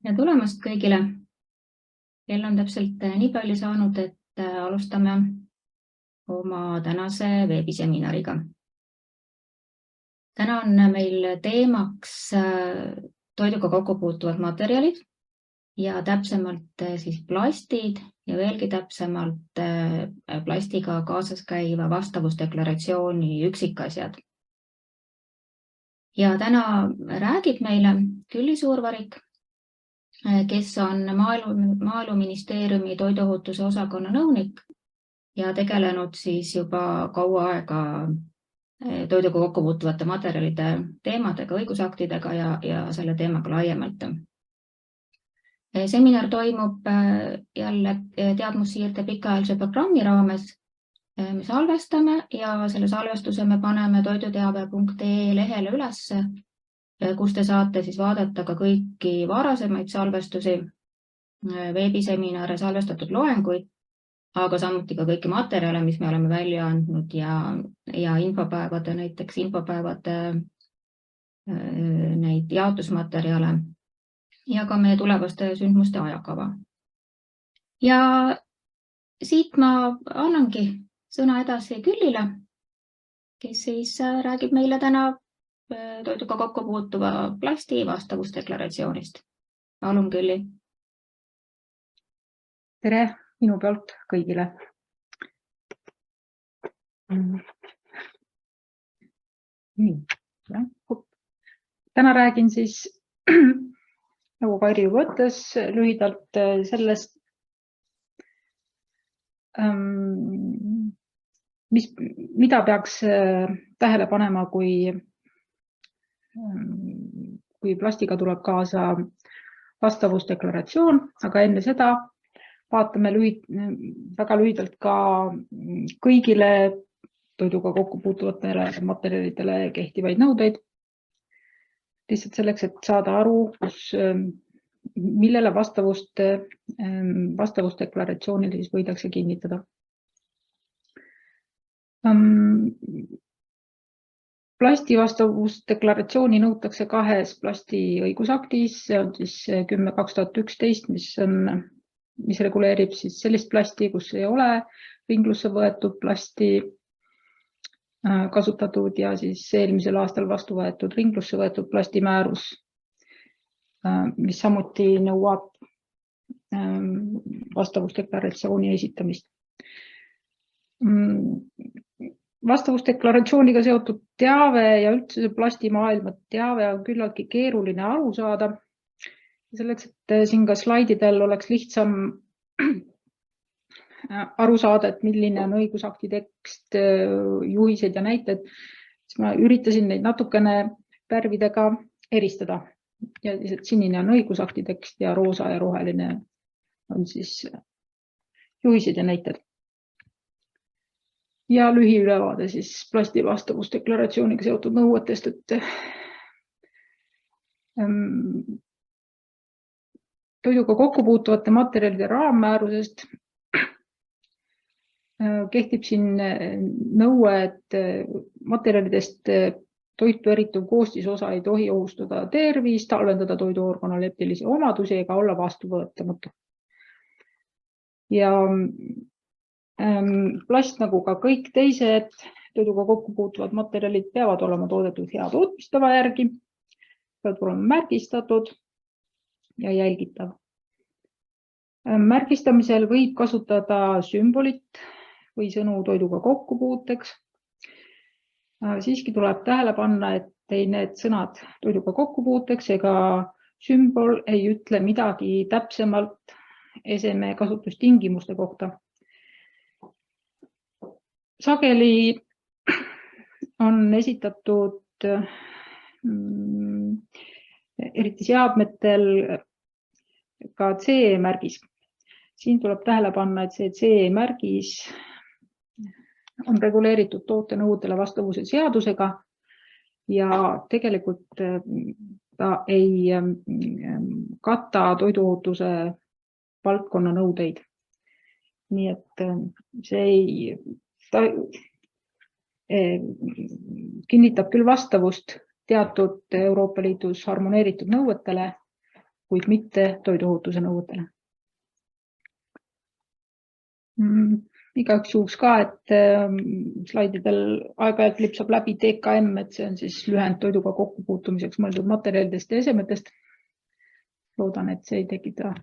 Ja tulemast kõigile. Kell on täpselt nii palju saanud, et alustame oma tänase veebiseminariga. Täna on meil teemaks toiduga kokku puutuvad materjalid ja täpsemalt siis plastid ja veelgi täpsemalt plastiga kaasas käiva vastavusdeklaratsiooni üksikasjad. Ja täna räägib meile Külli Suurvarik, kes on Maaeluministeeriumi toiduohutuse osakonna nõunik ja tegelenud siis juba kaua aega toiduga kokku puutuvate materjalide teemadega, õigusaktidega ja selle teemaga laiemalt. Seminar toimub jälle teadmussiirde pikaajalise programmi raames. Me salvestame ja selle salvestuse me paneme toiduteave.ee lehele üles, kus te saate siis vaadata ka kõiki varasemaid salvestusi, veebiseminare, salvestatud loenguid, aga samuti ka kõiki materjale, mis me oleme välja andnud ja infopäevade, näiteks infopäevade neid jaotusmaterjale ja ka meie tulevaste sündmuste ajakava. Ja siit ma annangi sõna edasi Küllile, kes siis räägib meile täna toiduga kokku puutuva plasti vastavusdeklaratsioonist. Palun, Külli. Tere minu pealt kõigile. Täna räägin siis, nagu Kairi juba ütles, lühidalt sellest, mida peaks tähele panema, kui plastiga tuleb kaasa vastavusdeklaratsioon, aga enne seda vaatame väga lühidalt ka kõigile toiduga kokku puutuvatele materjalidele kehtivaid nõudeid. Lihtsalt selleks, et saada aru, millele vastavusdeklaratsioonil siis võidakse kinnitada. Plasti vastavusdeklaratsiooni nõutakse kahes plasti õigusaktis, see on siis 10/2011, mis reguleerib siis sellist plasti, kus ei ole ringlusse võetud plasti kasutatud ja siis eelmisel aastal vastu võetud ringlusse võetud plastimäärus, mis samuti nõuab vastavusdeklaratsiooni esitamist. Vastavusdeklaratsiooniga seotud teave ja üldse plastimaailma teave on küllaltki keeruline aru saada. Selleks, et siin ka slaididel oleks lihtsam aru saada, et milline on õigusakti tekst, juhised ja näited, siis ma üritasin neid natukene värvidega eristada. Ja sinine on õigusakti tekst ja roosa ja roheline on siis juhised ja näited. Ja lühiülevaade siis plasti vastavusdeklaratsiooniga seotud nõuetest, et toiduga kokku puutuvate materjalide raammäärusest kehtib siin nõue, et materjalidest toitu erituv koostisosa ei tohi ohustada tervist, halvendada toiduorganoleptilisi omadusi ega olla vastuvõetamatu. Ja plast, nagu ka kõik teised toiduga kokku puutuvad materjalid, peavad olema toodetud hea tootmistava järgi, peavad olema märgistatud ja jälgitav. Märgistamisel võib kasutada sümbolit või sõnu toiduga kokkupuuteks. Siiski tuleb tähele panna, et need sõnad toiduga kokkupuuteks ega sümbol ei ütle midagi täpsemalt eseme kasutustingimuste kohta. Sageli on esitatud eriti seadmetel ka CE-märgis. Siin tuleb tähele panna, et see CE-märgis on reguleeritud tootenõudele vastavuse seadusega ja tegelikult ta ei kata toiduohutuse valdkonna nõudeid. Nii et see kinnitab küll vastavust teatud Euroopa Liidus harmoneeritud nõuetele, kuid mitte toiduohutuse nõuetele. Igaks juhuks ka, et slaididel aeg-ajalt lipsab läbi TKM, et see on siis lühend toiduga kokkupuutumiseks mõeldud materjalidest ja esemetest. Loodan, et see ei tekita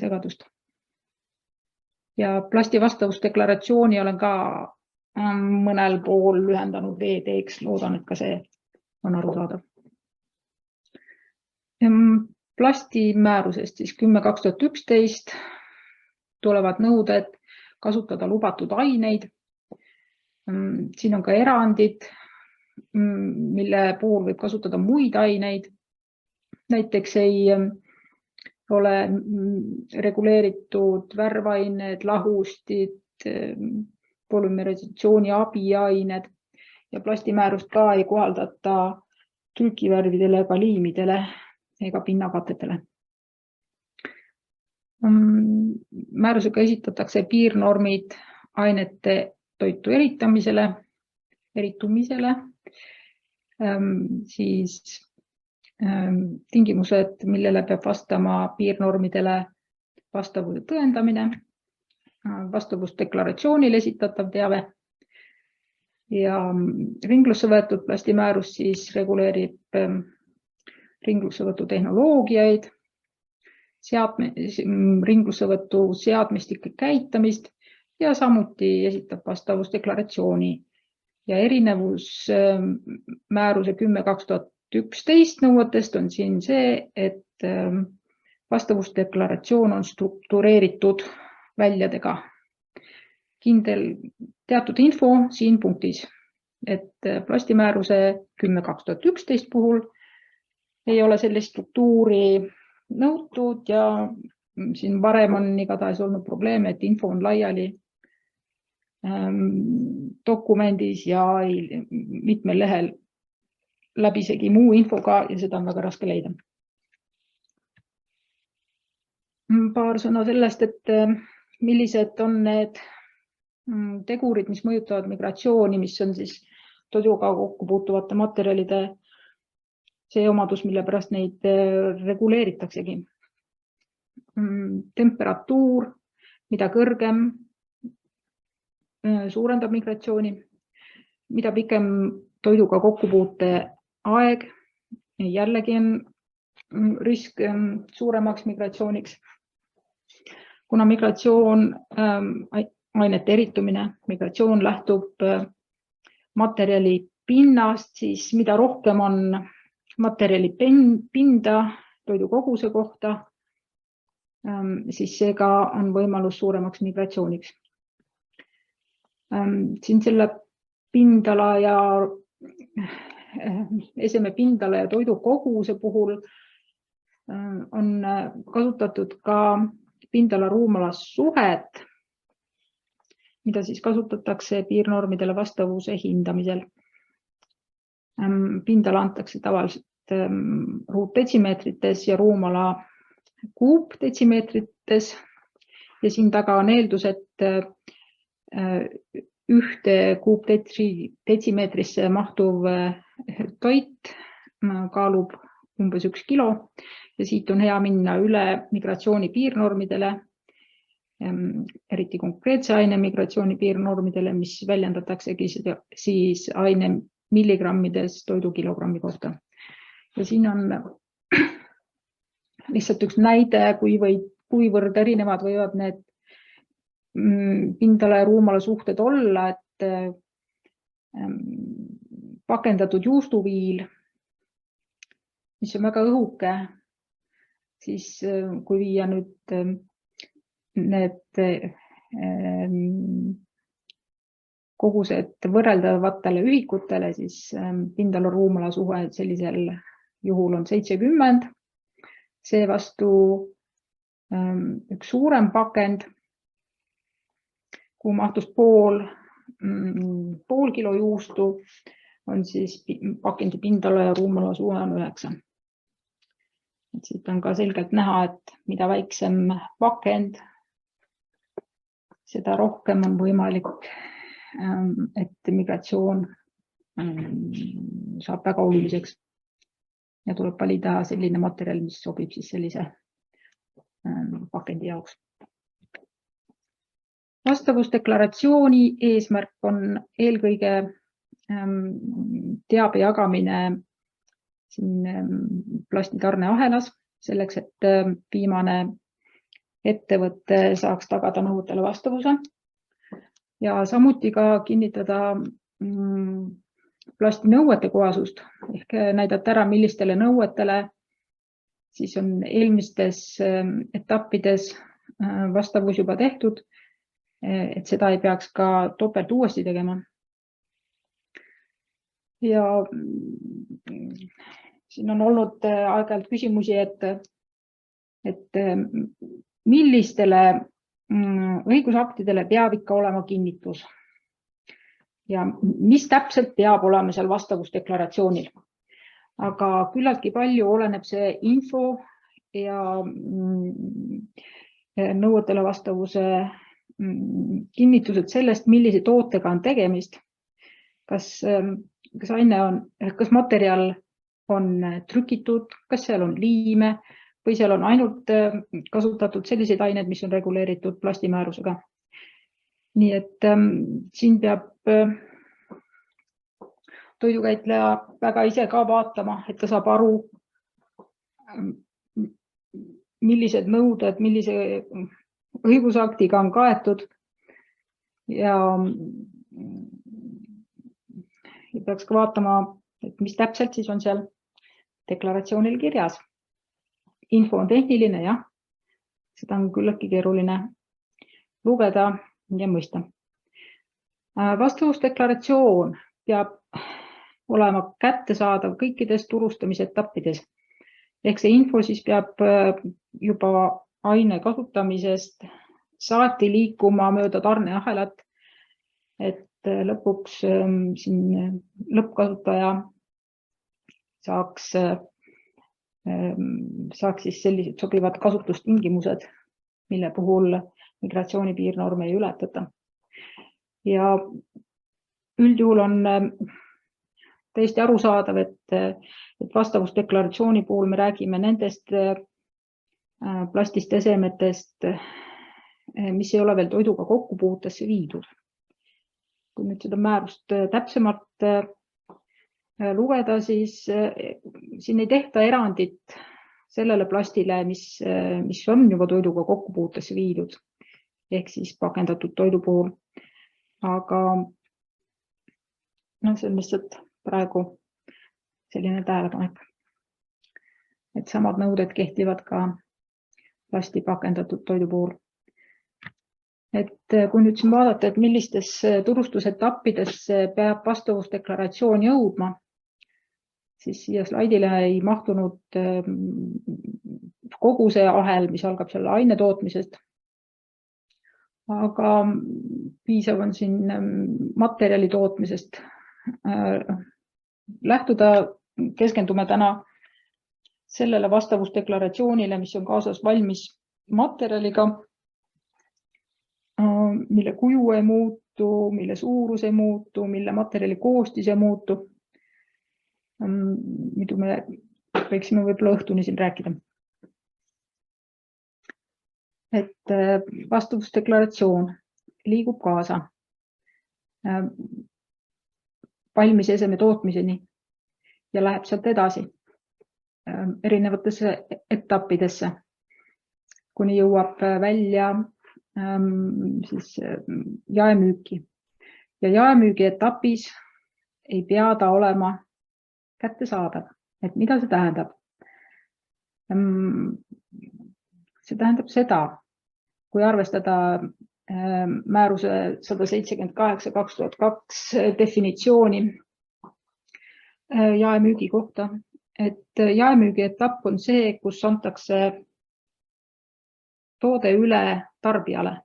segadust. Ja plasti vastavusdeklaratsiooni olen ka mõnel pool lühendanud VD-ks. Loodan, et ka see on arusaadav. Plastimäärusest siis 10/2011 tulevad nõuded kasutada lubatud aineid. Siin on ka erandid, mille puhul võib kasutada muid aineid. Näiteks ei ole reguleeritud värvained, lahustid, polümerisatsiooni abiained ja plastimäärust ka ei kohaldata trükivärvidele ega liimidele ega pinnakatetele. Määrusega esitatakse piirnormid ainete toitu eritumisele, siis tingimused, millele peab vastama piirnormidele vastavuse tõendamine, vastavusdeklaratsioonil esitatav teave ja ringlusse võetud plastimäärus siis reguleerib ringlussevõtu tehnoloogiaid, ringlussevõtu seadmistike käitamist ja samuti esitab vastavusdeklaratsiooni. Ja erinevus määruse 10/2011 nõuetest on siin see, et vastavusdeklaratsioon on struktureeritud väljadega. Kindel teatud info siin punktis, et plastimääruse 10/2011 puhul ei ole sellist struktuuri nõutud ja siin varem on igatahes olnud probleeme, et info on laiali dokumendis ja mitmel lehel läbisegi muu infoga ja seda on väga raske leida. Paar sõna sellest, et millised on need tegurid, mis mõjutavad migratsiooni, mis on siis toiduga kokku puutuvate materjalide see omadus, mille pärast neid reguleeritaksegi. Temperatuur, mida kõrgem, suurendab migratsiooni, mida pikem toiduga kokkupuute aeg, jällegi on risk suuremaks migratsiooniks. Kuna migratsioon, ainete eritumine, migratsioon lähtub materjali pinnast, siis mida rohkem on materjali pinda toidu koguse kohta, siis seega on võimalus suuremaks migratsiooniks. Siin selle pindala ja eseme pindala ja toidu koguse puhul on kasutatud ka pindala ruumala suhet, mida siis kasutatakse piirnormidele vastavuse hindamisel. Pindala antakse tavaliselt ruutdetsimeetrites ja ruumala kuupdetsimeetrites ja siin taga on eeldus, et ühte kuupdetsimeetrisse mahtuv toit kaalub umbes 1 kilo ja siit on hea minna üle migratsiooni piirnormidele, eriti konkreetse aine migratsiooni piirnormidele, mis väljendataksegi siis aine milligrammides toidu kilogrammi kohta. Ja siin on lihtsalt üks näide, kuivõrd erinevad võivad need pindala ja ruumala suhted olla, et pakendatud juustuviil, mis on väga õhuke, siis kui viia nüüd need kogused võrreldavatele ühikutele, siis pindala ruumala suhe sellisel juhul on 70. Seevastu üks suurem pakend, kuhu mahtus pool kilo juustu, on siis pakendi pindala ja ruumala suhe on 9. Siit on ka selgelt näha, et mida väiksem pakend, seda rohkem on võimalik, et migratsioon saab väga oluliseks. ja tuleb valida selline materjal, mis sobib siis sellise pakendi jaoks. Vastavusdeklaratsiooni eesmärk on eelkõige teabe jagamine plasti tarneahelas, selleks, et viimane ettevõte saaks tagada nõuetele vastavuse ja samuti ka kinnitada plasti nõuete kohasust ehk näidata ära, millistele nõuetele siis on eelmistes etappides vastavus juba tehtud, et seda ei peaks ka topelt uuesti tegema. Ja siin on olnud aeg-ajalt küsimusi, et millistele õigusaktidele peab ikka olema kinnitus ja mis täpselt peab olema seal vastavusdeklaratsioonil. Aga küllaltki palju oleneb see info ja nõuetele vastavuse kinnitused sellest, millise tootega on tegemist. Kas materjal on trükitud, kas seal on liime või seal on ainult kasutatud selliseid aineid, mis on reguleeritud plastimäärusega. Nii et siin peab toidukäitleja väga ise ka vaatama, et ta saab aru, millised nõuded, millise õigusaktiga on kaetud ja peaks ka vaatama, et mis täpselt siis on seal deklaratsioonil kirjas. Info on tehniline, jah, seda on küllaltki keeruline lugeda ja mõista. Vastavusdeklaratsioon peab olema kättesaadav kõikides turustamisetappides. Ehk see info siis peab juba aine kasutamisest saati liikuma mööda tarneahelat, et lõpuks siin lõppkasutaja saaks siis sellised sobivad kasutustingimused, mille puhul migratsioonipiirnorme ei ületata. Ja üldjuhul on täiesti arusaadav, et vastavusdeklaratsiooni puhul me räägime nendest plastist esemetest, mis ei ole veel toiduga kokkupuutesse viidud. Kui nüüd seda määrust täpsemalt lugeda, siis siin ei tehta erandit sellele plastile, mis on juba toiduga kokkupuutesse viidud, ehk siis pakendatud toidu puhul. Aga see on lihtsalt praegu selline tähelepanek, et samad nõuded kehtivad ka plasti pakendatud toidu puhul. Et kui nüüd siin vaadata, et millistes turustusetappidest peab vastavusdeklaratsioon jõudma, siis siia slaidile ei mahtunud kogu see ahel, mis algab selle aine tootmisest. Aga piisav on siin materjali tootmisest lähtuda. Keskendume täna sellele vastavusdeklaratsioonile, mis on kaasas valmis materjaliga, mille kuju ei muutu, mille suurus ei muutu, mille materjali koostis ei muutu. Midu me võiksime võib-olla õhtuni siin rääkida. Et vastavusdeklaratsioon liigub kaasa valmis eseme tootmiseni ja läheb sealt edasi erinevatesse etappidesse, kuni jõuab välja siis jaemüüki. Ja jaemüügi etapis ei pea ta olema kättesaadav. Et mida see tähendab? See tähendab seda, kui arvestada määruse 178/2002 definitsiooni jaemüügi kohta, et jaemüügi etapp on see, kus antakse toode üle tarbijale.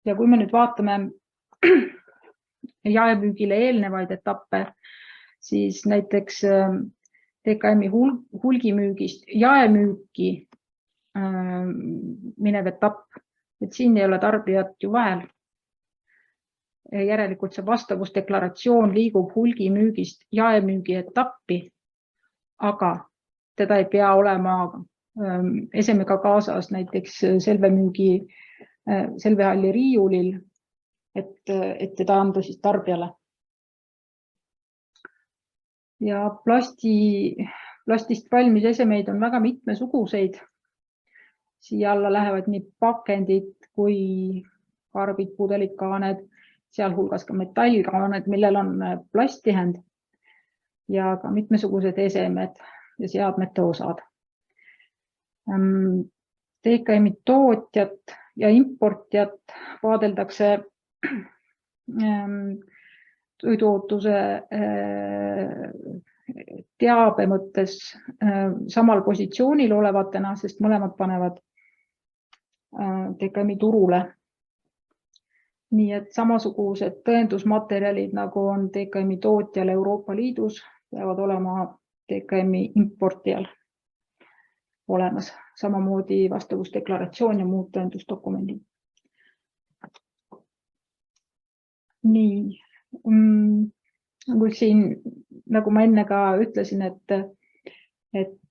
Ja kui me nüüd vaatame jaemüügile eelnevaid etappe, siis näiteks TKM-i hulgimüügist jaemüüki minev etapp, et siin ei ole tarbijat ju vahel. Järelikult see vastavusdeklaratsioon liigub hulgimüügist jaemüügi etappi, aga teda ei pea olema esemega kaasas näiteks selvehalli riiulil, et teda anda siis tarbijale. Ja plastist valmis esemeid on väga mitmesuguseid. Siia alla lähevad nii pakendid kui karbid, pudelid, kaaned, sealhulgas ka metallkaaned, millel on plastihend ja ka mitmesugused esemed ja seadmete osad. TKM-i tootjat ja importjat vaadeldakse toiduohutuse teabe mõttes samal positsioonil olevatena, sest mõlemad panevad TKM-i turule. Nii et samasugused tõendusmaterjalid, nagu on TKM-i tootjal Euroopa Liidus, peavad olema TKM-i importijal olemas. Samamoodi vastavusdeklaratsioon ja muud tõendusdokumendid. Nii, nagu ma enne ka ütlesin, et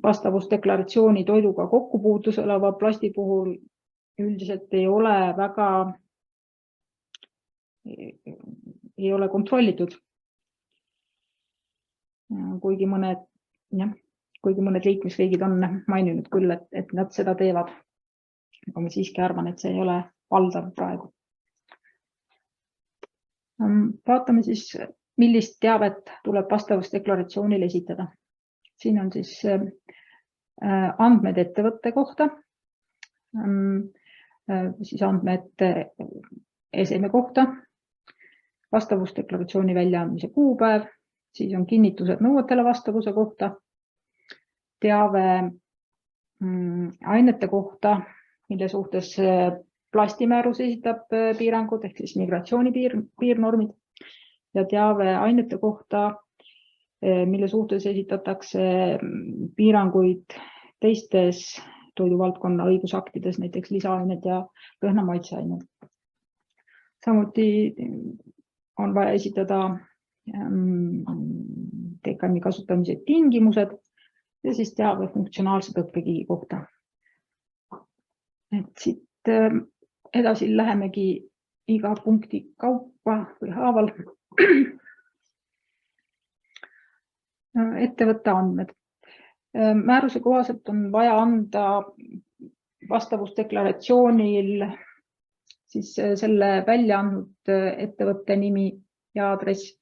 vastavusdeklaratsiooni toiduga kokkupuutus oleva plasti puhul üldiselt ei ole kontrollitud. Kuigi mõned liikmesriigid on maininud küll, et nad seda teevad. Aga ma siiski arvan, et see ei ole valdav praegu. Vaatame siis, millist teavet tuleb vastavusdeklaratsioonil esitada. Siin on siis andmed ettevõtte kohta, siis andmed eseme kohta, vastavusdeklaratsiooni väljaandmise kuupäev, siis on kinnitused nõuetele vastavuse kohta, teave ainete kohta, mille suhtes plastimäärus esitab piirangud ehk siis migratsiooni piirnormid ja teave ainete kohta, mille suhtes esitatakse piiranguid teistes toiduvaldkonna õigusaktides, näiteks lisaained ja lõhnamaitseained. Samuti on vaja esitada TKM-i kasutamise tingimused ja siis teave funktsionaalse tõkkekigi kohta. Et siit edasi lähemegi iga punkti kaupa või haaval. Ettevõtte andmed. Määruse kohaselt on vaja anda vastavusdeklaratsioonil siis selle välja andnud ettevõtte nimi ja aadress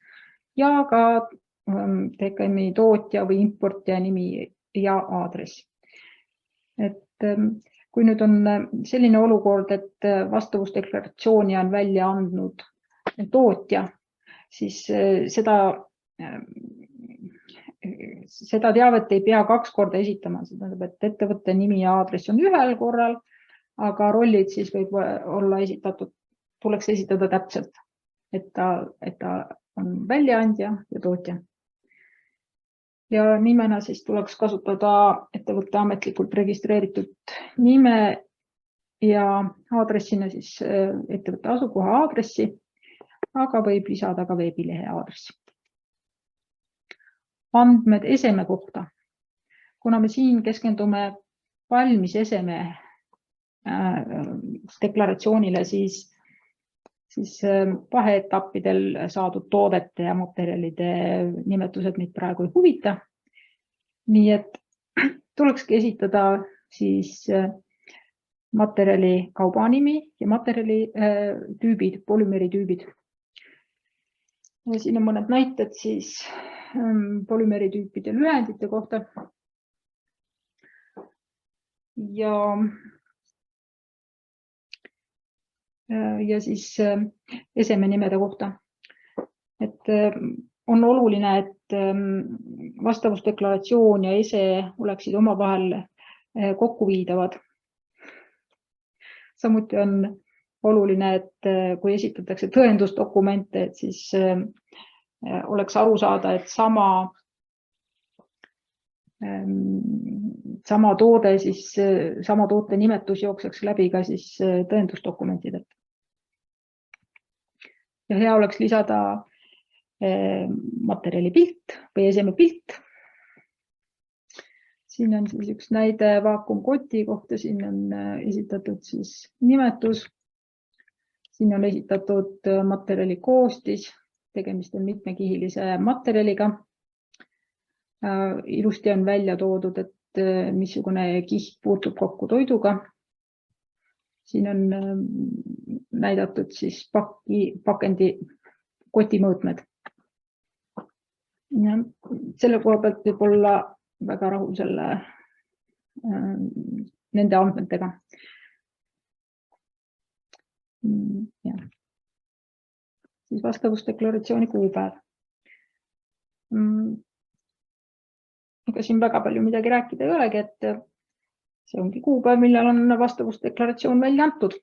ja ka TKM-i tootja või importija nimi ja aadress. Et kui nüüd on selline olukord, et vastavusdeklaratsiooni on välja andnud tootja, siis seda teavet ei pea 2 korda esitama. See tähendab, et ettevõtte nimi ja aadress on ühel korral, aga rollid siis võib olla tuleks esitada täpselt, et ta on väljaandja ja tootja. Ja nimena siis tuleks kasutada ettevõtte ametlikult registreeritud nime ja aadressina siis ettevõtte asukoha aadressi, aga võib lisada ka veebilehe aadressi. Andmed eseme kohta. Kuna me siin keskendume valmis eseme deklaratsioonile, siis vaheetappidel saadud toodete ja materjalide nimetused meid praegu ei huvita. Nii et tulekski esitada siis materjali kaubanimi ja materjali tüübid, polümeeritüübid. Siin on mõned näited siis polümeeritüüpide lühendite kohta. Ja siis eseme nimede kohta. Et on oluline, et vastavusdeklaratsioon ja ese oleksid omavahel kokkuviidavad. Samuti on oluline, et kui esitatakse tõendusdokumente, et siis oleks aru saada, et sama toode, siis sama toote nimetus jookseks läbi ka siis tõendusdokumentidelt. Ja hea oleks lisada materjali pilt või eseme pilt Siin on siis üks näide vaakumkoti kohta, siin on esitatud siis nimetus. Siin on esitatud materjali koostis, tegemist on mitmekihilise materjaliga. Ilusti on välja toodud, et missugune kiht puutub kokku toiduga. Siin on näidatud siis pakendi koti mõõtmed. Ja selle koha pealt võib olla väga rahul nende andmetega. Ja. Siis vastavusdeklaratsiooni kuupäev. Ega siin väga palju midagi rääkida ei olegi, et see ongi kuupäev, millal on vastavusdeklaratsioon välja antud.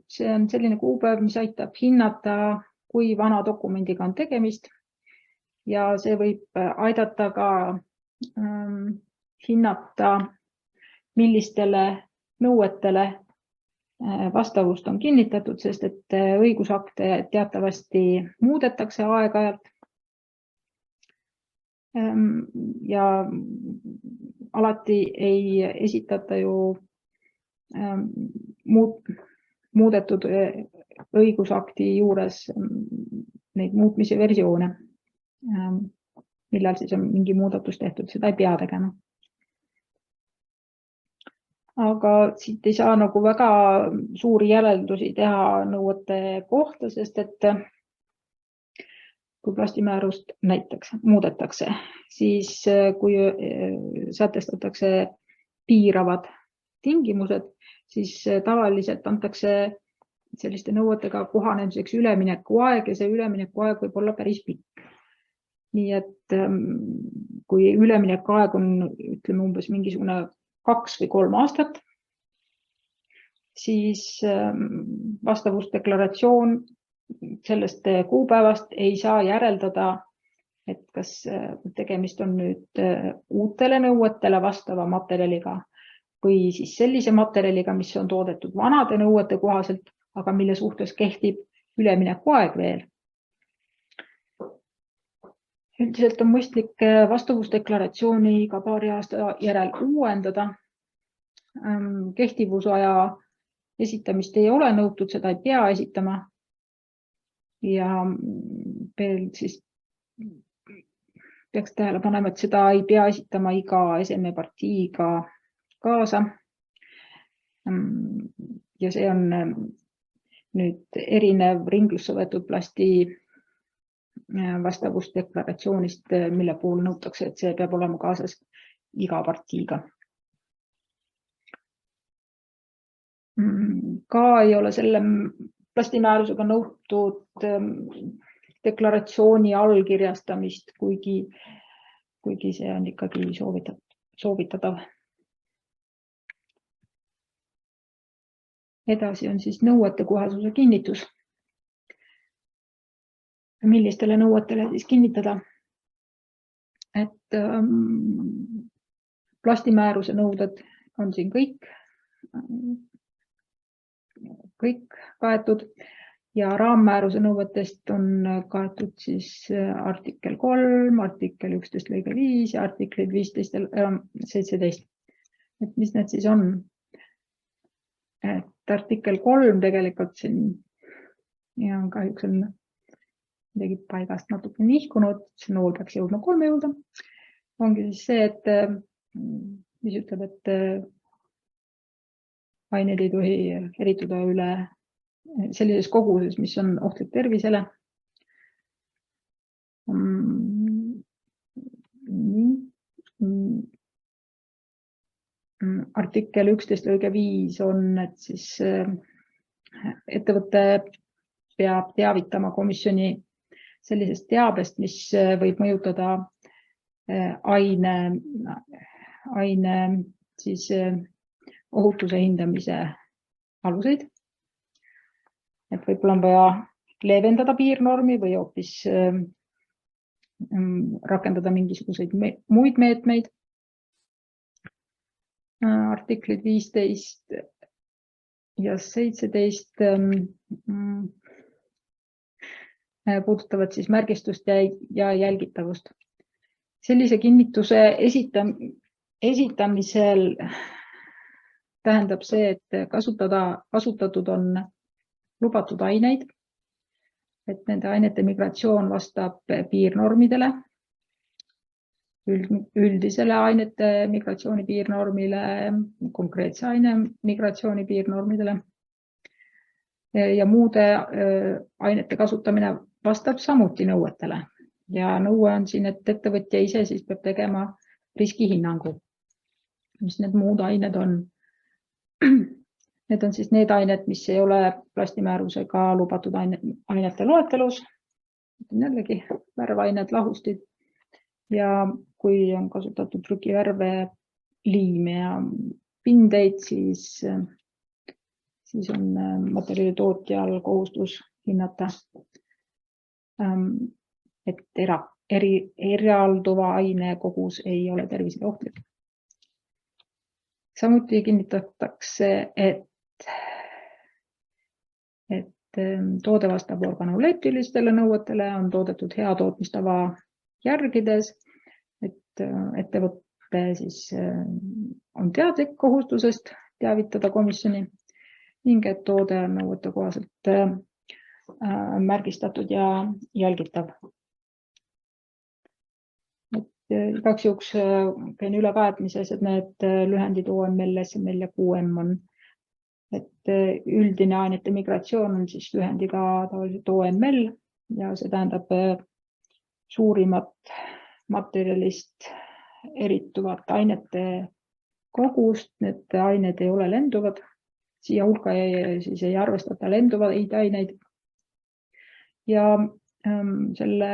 See on selline kuupäev, mis aitab hinnata, kui vana dokumendiga on tegemist ja see võib aidata ka hinnata, millistele nõuetele vastavust on kinnitatud, sest et õigusakte teatavasti muudetakse aeg-ajalt. Ja alati ei esitata ju muudetud õigusakti juures neid muutmise versioone, millal siis on mingi muudatus tehtud, seda ei pea tegema. Aga siit ei saa nagu väga suuri järeldusi teha nõuete kohta, sest et kui plastimäärust näiteks muudetakse, siis kui sätestatakse piiravad tingimused, siis tavaliselt antakse selliste nõuetega kohanemiseks üleminekuaeg ja see üleminekuaeg võib olla päris pikk. Nii et kui üleminekuaeg on, ütleme, umbes mingisugune 2 või 3 aastat, siis vastavusdeklaratsioon sellest kuupäevast ei saa järeldada, et kas tegemist on nüüd uutele nõuetele vastava materjaliga või siis sellise materjaliga, mis on toodetud vanade nõuete kohaselt, aga mille suhtes kehtib üleminekuaeg veel. Üldiselt on mõistlik vastavusdeklaratsiooni iga paari aasta järel uuendada. Kehtivusaja esitamist ei ole nõutud, seda ei pea esitama. Ja veel siis peaks tähele panema, et seda ei pea esitama iga esemepartiiga kaasa. Ja see on nüüd erinev ringlusse võetud plasti vastavusdeklaratsioonist, mille puhul nõutakse, et see peab olema kaasas iga partiiga. Ka ei ole selle plastimäärusega nõutud deklaratsiooni allkirjastamist, kuigi see on ikkagi soovitatav. Edasi on siis nõuete kohasuse kinnitus. Millistele nõuetele siis kinnitada? Et plastimääruse nõuded on siin kõik kaetud ja raammääruse nõuetest on kaetud siis artikkel 3, artikkel 11 lõige 5 ja artiklid 15 ja 17. Et mis need siis on? Et artikkel 3 tegelikult siin ja kahjuks on midagi paigast natuke nihkunud, see nool peaks jõudma 3 juurde. Ongi siis see, et mis ütleb, et aineid ei tohi erituda üle sellises koguses, mis on ohtlik tervisele. Artikkel 11 lõige 5 on, et siis ettevõte peab teavitama komisjoni sellisest teabest, mis võib mõjutada aine siis ohutuse hindamise aluseid. Et võib-olla on vaja leevendada piirnormi või hoopis rakendada mingisuguseid muid meetmeid. Artiklid 15 ja 17 puudutavad siis märgistust ja jälgitavust. Sellise kinnituse esitamisel tähendab see, et kasutatud on lubatud aineid, et nende ainete migratsioon vastab piirnormidele, üldisele ainete migratsiooni piirnormile, konkreetse aine migratsiooni piirnormidele ja muude ainete kasutamine vastab samuti nõuetele. Ja nõue on siin, et ettevõtja ise siis peab tegema riskihinnangu. Mis need muud ained on? Need on siis need ained, mis ei ole plastimäärusega lubatud ainete loetelus. Jällegi värvained, lahustid. Ja kui on kasutatud trükivärve, liime ja pindeid, siis on materjali tootjal kohustus hinnata, et eralduva aine kogus ei ole tervisele ohtlik. Samuti kinnitatakse, et toode vastab organoleptilistele nõuetele, on toodetud hea tootmistava järgides, et ettevõte siis on teadlik kohustusest teavitada komisjoni ning et toode on nõuete kohaselt märgistatud ja jälgitav. Igaks juhuks käin üle päätmises, et need lühendid OML, SML ja QM on, et üldine ainete migratsioon on siis lühendiga tavaliselt OML ja see tähendab suurimat materjalist erituvat ainete kogust. Need ained ei ole lenduvad, siia hulka siis ei arvestata lenduvaid aineid ja selle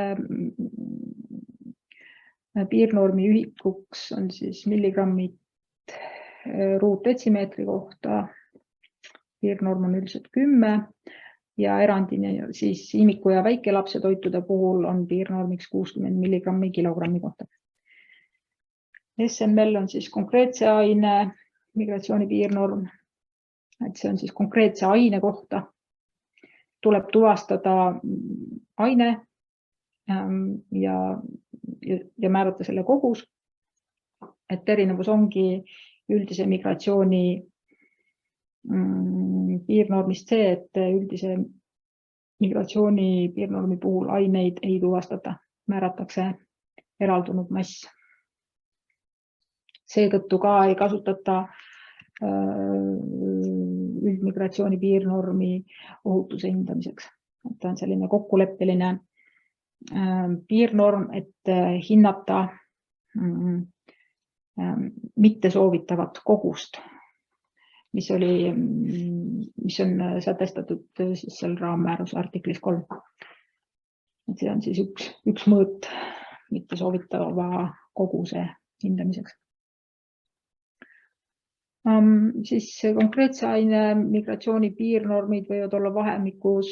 piirnormi ühikuks on siis milligrammid ruutdetsimeetri kohta. Piirnorm on üldiselt 10 ja erandina siis imiku ja väikelapse toitude puhul on piirnormiks 60 milligrammi kilogrammi kohta. SML on siis konkreetse aine migratsiooni piirnorm, et see on siis konkreetse aine kohta. Tuleb tuvastada aine ja määrata selle kogus, et erinevus ongi üldise migratsiooni piirnormist see, et üldise migratsiooni piirnormi puhul aineid ei tuvastata, määratakse eraldunud mass. Seetõttu ka ei kasutata üldmigratsiooni piirnormi ohutuse hindamiseks. Ta on selline kokkuleppeline piirnorm, et hinnata mitte soovitavat kogust, mis on sätestatud siis seal raammääruse artiklis 3. See on siis üks mõõt mitte soovitava koguse hindamiseks. Siis konkreetse aine migratsiooni piirnormid võivad olla vahemikus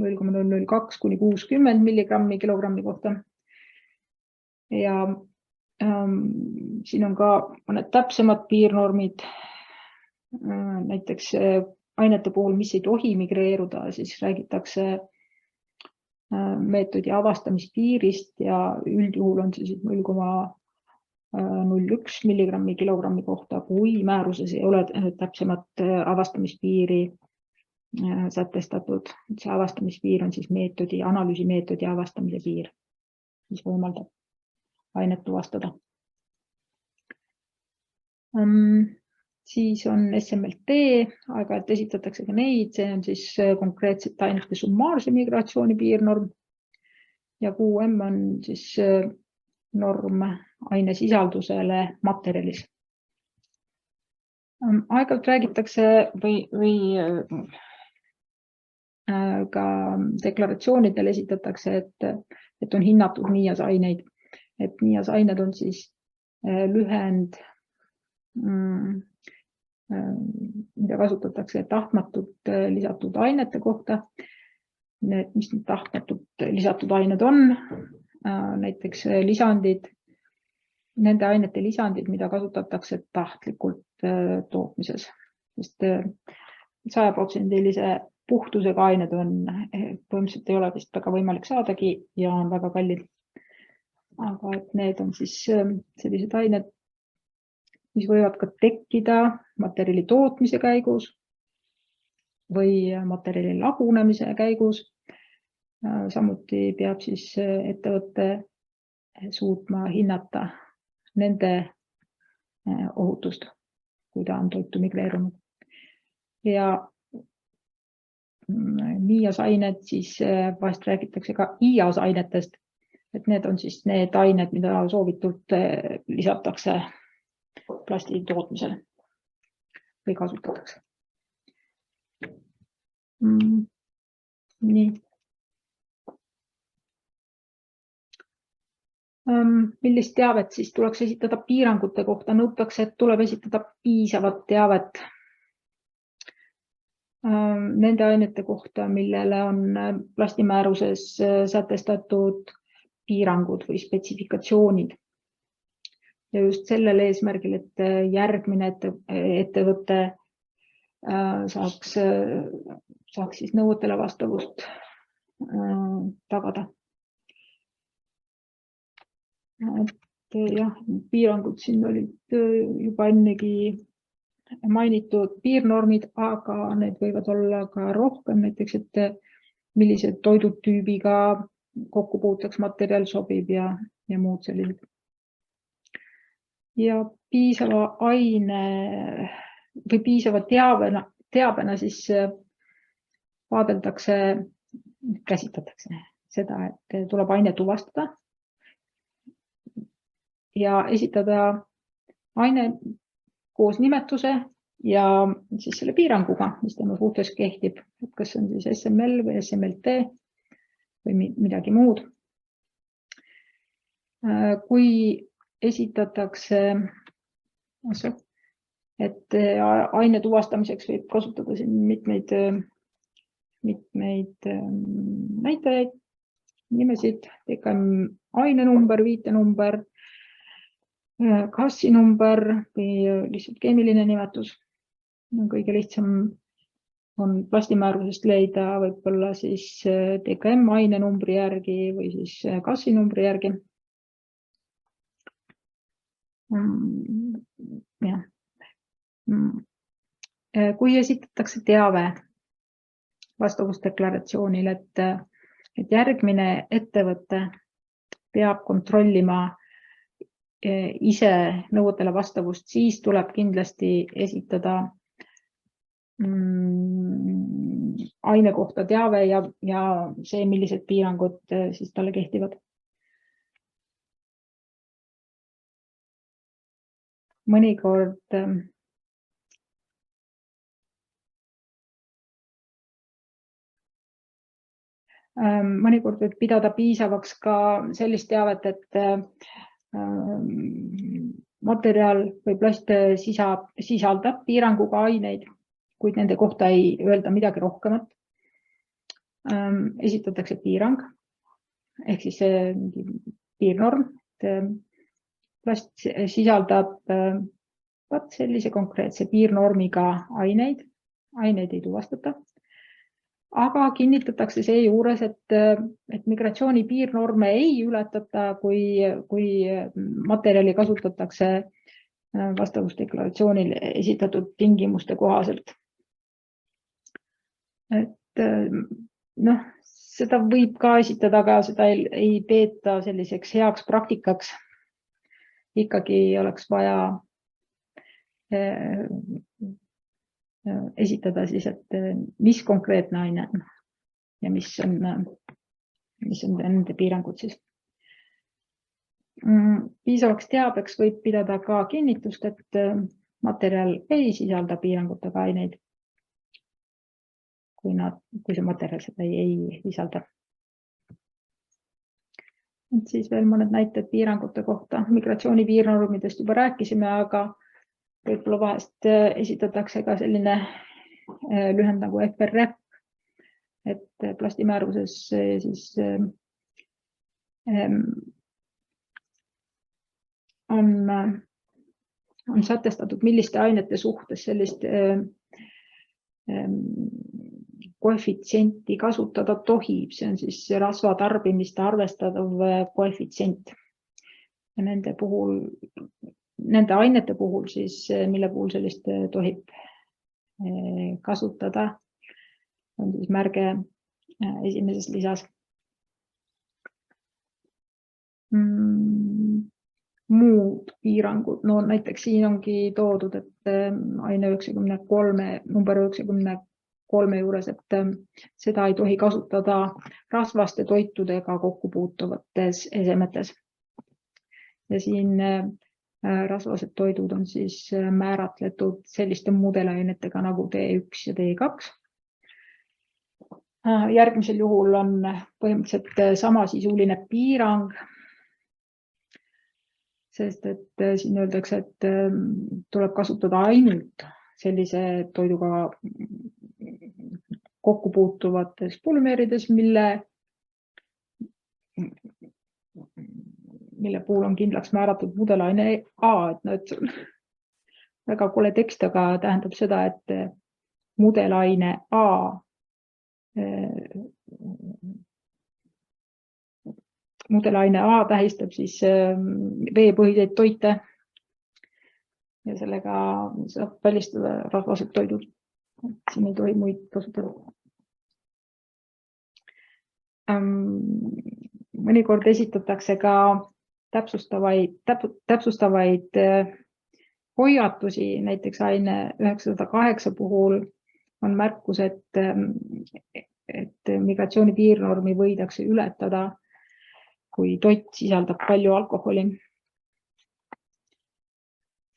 0,002 kuni 60 milligrammi kilogrammi kohta. Ja siin on ka mõned täpsemad piirnormid. Näiteks ainete puhul, mis ei tohi migreeruda, siis räägitakse meetodi avastamispiirist ja üldjuhul on see 0,01 milligrammi kilogrammi kohta, kui määruses ei ole täpsemat avastamispiiri sätestatud. See avastamispiir on siis analüüsimeetodi avastamise piir, mis võimaldab ainet tuvastada. Siis on SMLT, aeg-ajalt esitatakse ka neid, see on siis konkreetsete ainete summaarse migratsiooni piirnorm ja QM on siis norm aine sisaldusele materjalis. Aeg-ajalt räägitakse või ka deklaratsioonidel esitatakse, et on hinnatud NIAS aineid. Et NIAS ained on siis lühend, mida kasutatakse tahtmatult lisatud ainete kohta. Mis need tahtmatult lisatud ained on? Näiteks lisandid, nende ainete lisandid, mida kasutatakse tahtlikult tootmises. Sest 100% puhtusega ained on põhimõtteliselt ei ole vist väga võimalik saadagi ja on väga kallid. aga et need on siis sellised ained, mis võivad ka tekkida materjali tootmise käigus või materjali lagunemise käigus. Samuti peab siis ettevõte suutma hinnata nende ohutust, kui ta on toitu migreerunud. Ja NIAS-ained, siis vahest räägitakse ka IAS-ainetest, et need on siis need ained, mida soovitult lisatakse plasti tootmisel või kasutatakse. Nii. Millist teavet siis tuleks esitada piirangute kohta? Nõutakse, et tuleb esitada piisavat teavet nende ainete kohta, millele on plastimääruses sätestatud piirangud või spetsifikatsioonid. Ja just sellel eesmärgil, et järgmine ettevõte saaks siis nõuetele vastavust tagada. Et jah, piirangud siin olid juba ennegi mainitud piirnormid, aga need võivad olla ka rohkem, näiteks, et millised toidutüübiga kokkupuuteks materjal sobib ja muud sellised. Ja piisava aine või piisava teabena siis vaadeldakse, käsitletakse seda, et tuleb aine tuvastada ja esitada aine koos nimetuse ja siis selle piiranguga, mis tema suhtes kehtib, et kas on siis SML või SMLT või midagi muud. Kui esitatakse, et aine tuvastamiseks võib kasutada siin mitmeid näitajaid, nimesid, ainenumber, viitenumber, kassinumber või lihtsalt keemiline nimetus. Kõige lihtsam on plastimäärusest leida võib-olla siis DKM ainenumbri järgi või siis kassinumbri järgi. Ja. Kui esitatakse teave vastavusdeklaratsioonil, et järgmine ettevõte peab kontrollima ise nõuetele vastavust, siis tuleb kindlasti esitada aine kohta teave ja see, millised piirangud siis talle kehtivad. Mõnikord võib pidada piisavaks ka sellist teavet, et materjal või plast sisaldab piiranguga aineid, kuid nende kohta ei öelda midagi rohkemat. Esitatakse piirang ehk siis piirnorm. Plast sisaldab sellise konkreetse piirnormiga aineid ei tuvastata. Aga kinnitatakse see juures, et migratsiooni piirnorme ei ületata, kui materjali kasutatakse vastavusdeklaratsioonil esitatud tingimuste kohaselt. Et seda võib ka esitada, aga seda ei peeta selliseks heaks praktikaks. Ikkagi oleks vaja esitada siis, et mis konkreetne aine ja mis on nende piirangud siis. Piisavaks teabeks võib pidada ka kinnitust, et materjal ei sisalda piirangutega aineid, kui see materjal seda ei sisalda. Et siis veel mõned näited piirangute kohta. Migratsiooni piirnormidest juba rääkisime, aga võib-olla vahest esitatakse ka selline lühend nagu FRF, et plastimääruses siis on sätestatud, milliste ainete suhtes sellist koefitsienti kasutada tohib. See on siis rasva tarbimist arvestatav koefitsient. ja nende ainete puhul siis, mille puhul sellist tohib kasutada, on siis märge esimeses lisas. Muud piirangud, no näiteks siin ongi toodud, et aine 93, number 93 juures, et seda ei tohi kasutada rasvaste toitudega kokku puutuvates esemetes. Ja siin rasvased toidud on siis määratletud selliste mudelainetega nagu D1 ja D2. Järgmisel juhul on põhimõtteliselt samasisuline piirang, sest et siin öeldakse, et tuleb kasutada ainult sellise toiduga kokku puutuvates polümeerides, mille puhul on kindlaks määratud mudelaine A, et väga kole tekst, aga tähendab seda, et mudelaine A mudelaine A tähistab siis veepõhiseid toite ja sellega saab välistada rasvased toidud. Siin ei tohi muid kasutada. Mõnikord esitatakse ka täpsustavaid hoiatusi, näiteks aine 908 puhul on märkus, et migratsiooni piirnormi võidakse ületada, kui toit sisaldab palju alkoholi.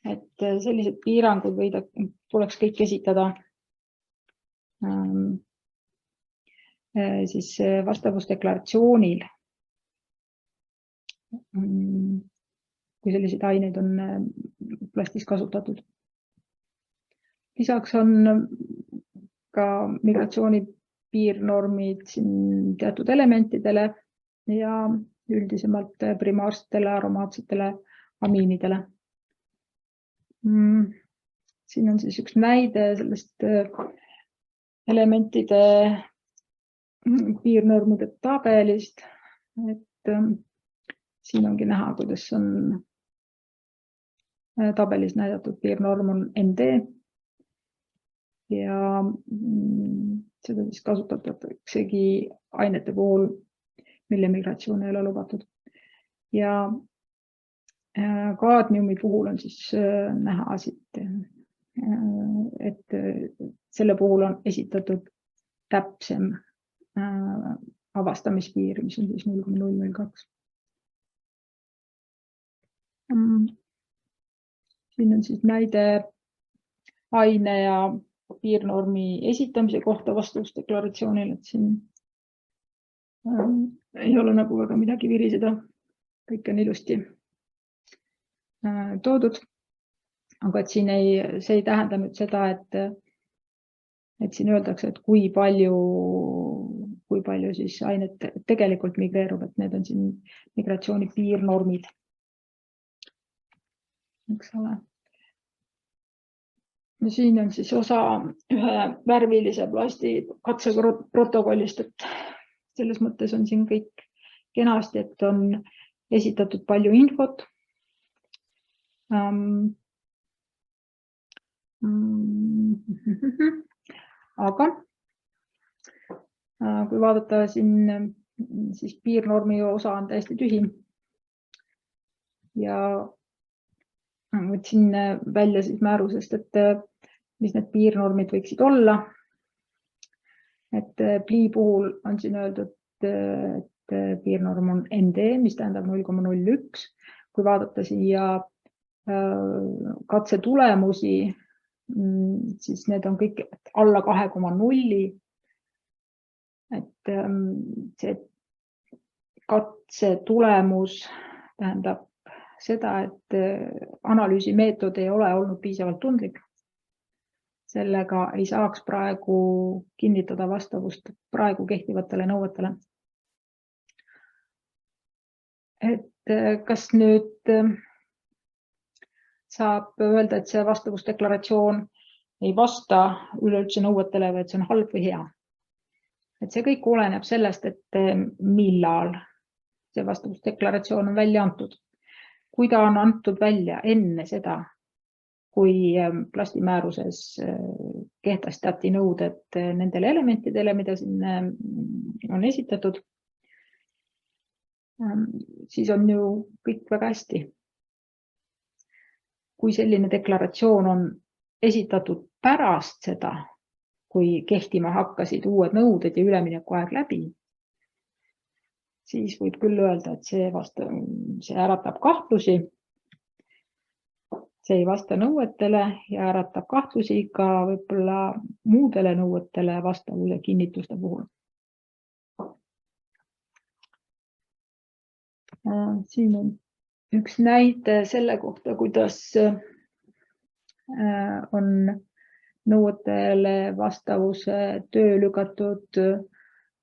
Et sellised piirangud tuleks kõik esitada siis vastavusdeklaratsioonil, kui selliseid aineid on plastis kasutatud. Lisaks on ka migratsiooni piirnormid siin teatud elementidele ja üldisemalt primaarsetele aromaatsetele amiinidele. Siin on siis üks näide sellest elementide piirnormide tabelist. Et siin ongi näha, kuidas on tabelis näidatud piirnorm on ND ja seda siis kasutataksegi ainete puhul, mille migratsioon ei ole lubatud. Ja kaadmiumi puhul on siis näha siit, et selle puhul on esitatud täpsem avastamispiir, mis on siis 0,002. Siin on siis näide aine ja piirnormi esitamise kohta vastavusdeklaratsioonil, et siin ei ole nagu väga midagi viriseda, kõik on ilusti toodud, aga et siin see ei tähenda nüüd seda, et siin öeldakse, et kui palju siis ainet tegelikult migreerub, et need on siin migratsiooni piirnormid. Eks ole. Ja siin on siis osa ühe värvilise plasti katseprotokollist, et selles mõttes on siin kõik kenasti, et on esitatud palju infot. Aga kui vaadata siin, siis piirnormi osa on täiesti tühi. Ja võtsin välja siis määrusest, et mis need piirnormid võiksid olla. Et plii puhul on siin öeldud, et piirnorm on ND, mis tähendab 0,01. Kui vaadata siia katse tulemusi, siis need on kõik alla 2,0. Et see katse tulemus tähendab seda, et analüüsi meetod ei ole olnud piisavalt tundlik. Sellega ei saaks praegu kinnitada vastavust praegu kehtivatele nõuetele. Et kas nüüd saab öelda, et see vastavusdeklaratsioon ei vasta üleüldse nõuetele, või et see on halb või hea? Et see kõik oleneb sellest, et millal see vastavusdeklaratsioon on välja antud. kui ta on antud välja enne seda, kui plastimääruses kehtestati nõuded nendele elementidele, mida siin on esitatud, siis on ju kõik väga hästi. Kui selline deklaratsioon on esitatud pärast seda, kui kehtima hakkasid uued nõuded ja ülemineku aeg läbi, siis võib küll öelda, et see äratab kahtlusi. See ei vasta nõuetele ja äratab kahtlusi ka võib-olla muudele nõuetele vastavuse kinnituste puhul. Siin on üks näide selle kohta, kuidas on nõuetele vastavuse töö lükatud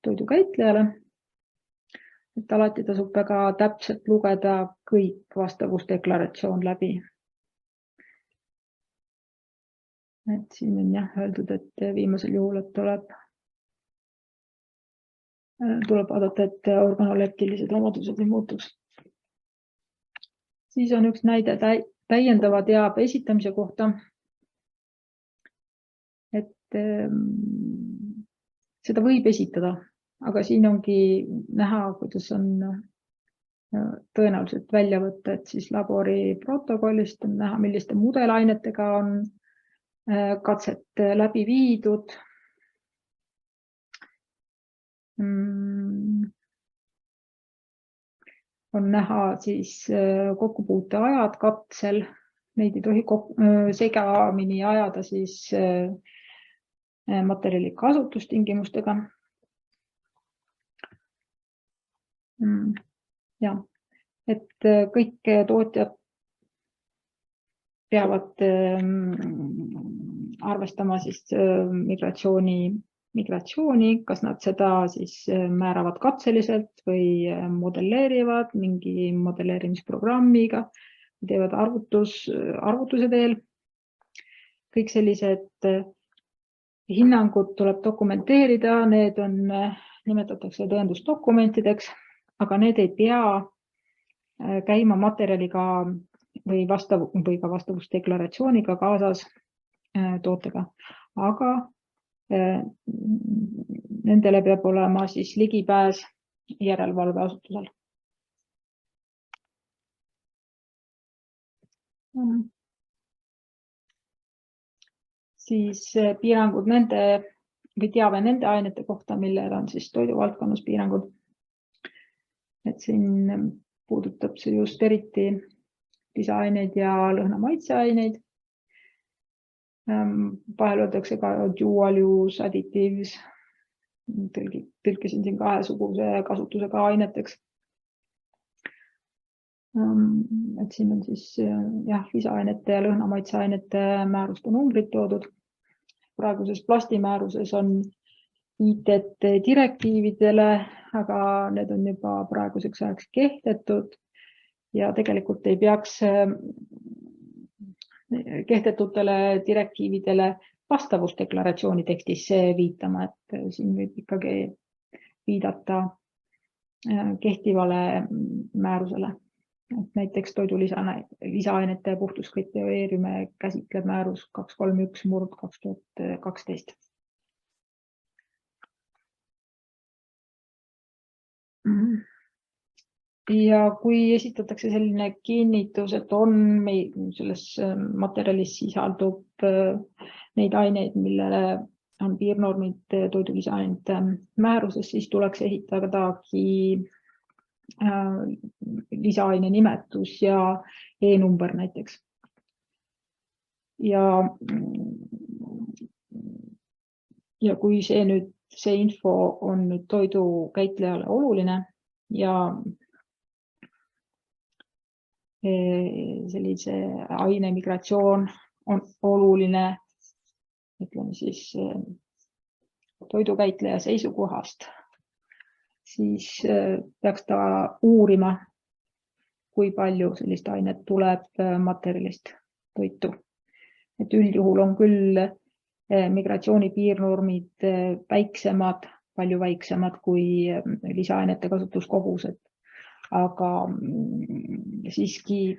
toidukäitlejale. Et alati tasub väga täpselt lugeda kõik vastavusdeklaratsioon läbi. Et siin on öeldud, et viimasel juhul tuleb vaadata, et organoleptilised omadused ei muutuks. Siis on üks näide täiendava teabe esitamise kohta. Et seda võib esitada, aga siin ongi näha, kuidas on tõenäoliselt välja võtta, et siis labori protokollist on näha, milliste mudelainetega on katset läbi viidud. On näha siis kokkupuute ajad katsel, neid ei tohi segamini ajada siis materjali kasutustingimustega. Ja, et kõik tootjad peavad arvestama siis migratsiooni, kas nad seda siis määravad katseliselt või modelleerivad mingi modelleerimisprogrammiga, teevad arvutuse teel. Kõik sellised hinnangud tuleb dokumenteerida, need nimetatakse tõendusdokumentideks, aga need ei pea käima materjaliga või ka vastavusdeklaratsiooniga kaasas tootega, aga nendele peab olema siis ligipääs järelevalveasutusel. Siis piirangud või teave nende ainete kohta, millel on siis toiduvaldkonnas piirangud. Et siin puudutab see just eriti lisaaineid ja lõhnamaitseaineid. Vahel öeldakse ka dual use additives, tõlkisin siin kahesuguse kasutusega aineteks. Et siin on siis lisaainete ja lõhnamaitseainete määruste numbrid toodud. Praeguses plastimääruses on viited direktiividele, aga need on juba praeguseks ajaks kehtetud ja tegelikult ei peaks kehtetutele direktiividele vastavusdeklaratsiooni tekstis viitama, et siin võib ikkagi viidata kehtivale määrusele. Et näiteks toidulisaainete puhtuskriteeriume käsitleb määrus 231/2012. Ja kui esitatakse selline kinnitus, et selles materjalis sisaldub neid aineid, millele on piirnormid toidulisaainete määruses, siis tuleks esitadagi lisaaine nimetus ja e-number näiteks. Ja kui see info on nüüd toidukäitlejale oluline ja sellise aine migratsioon on oluline, ütleme siis toidukäitleja seisukohast, siis peaks ta uurima, kui palju sellist ainet tuleb materjalist toitu. Et üldjuhul on küll migratsiooni piirnormid väiksemad, palju väiksemad kui lisaainete kasutuskogused. aga siiski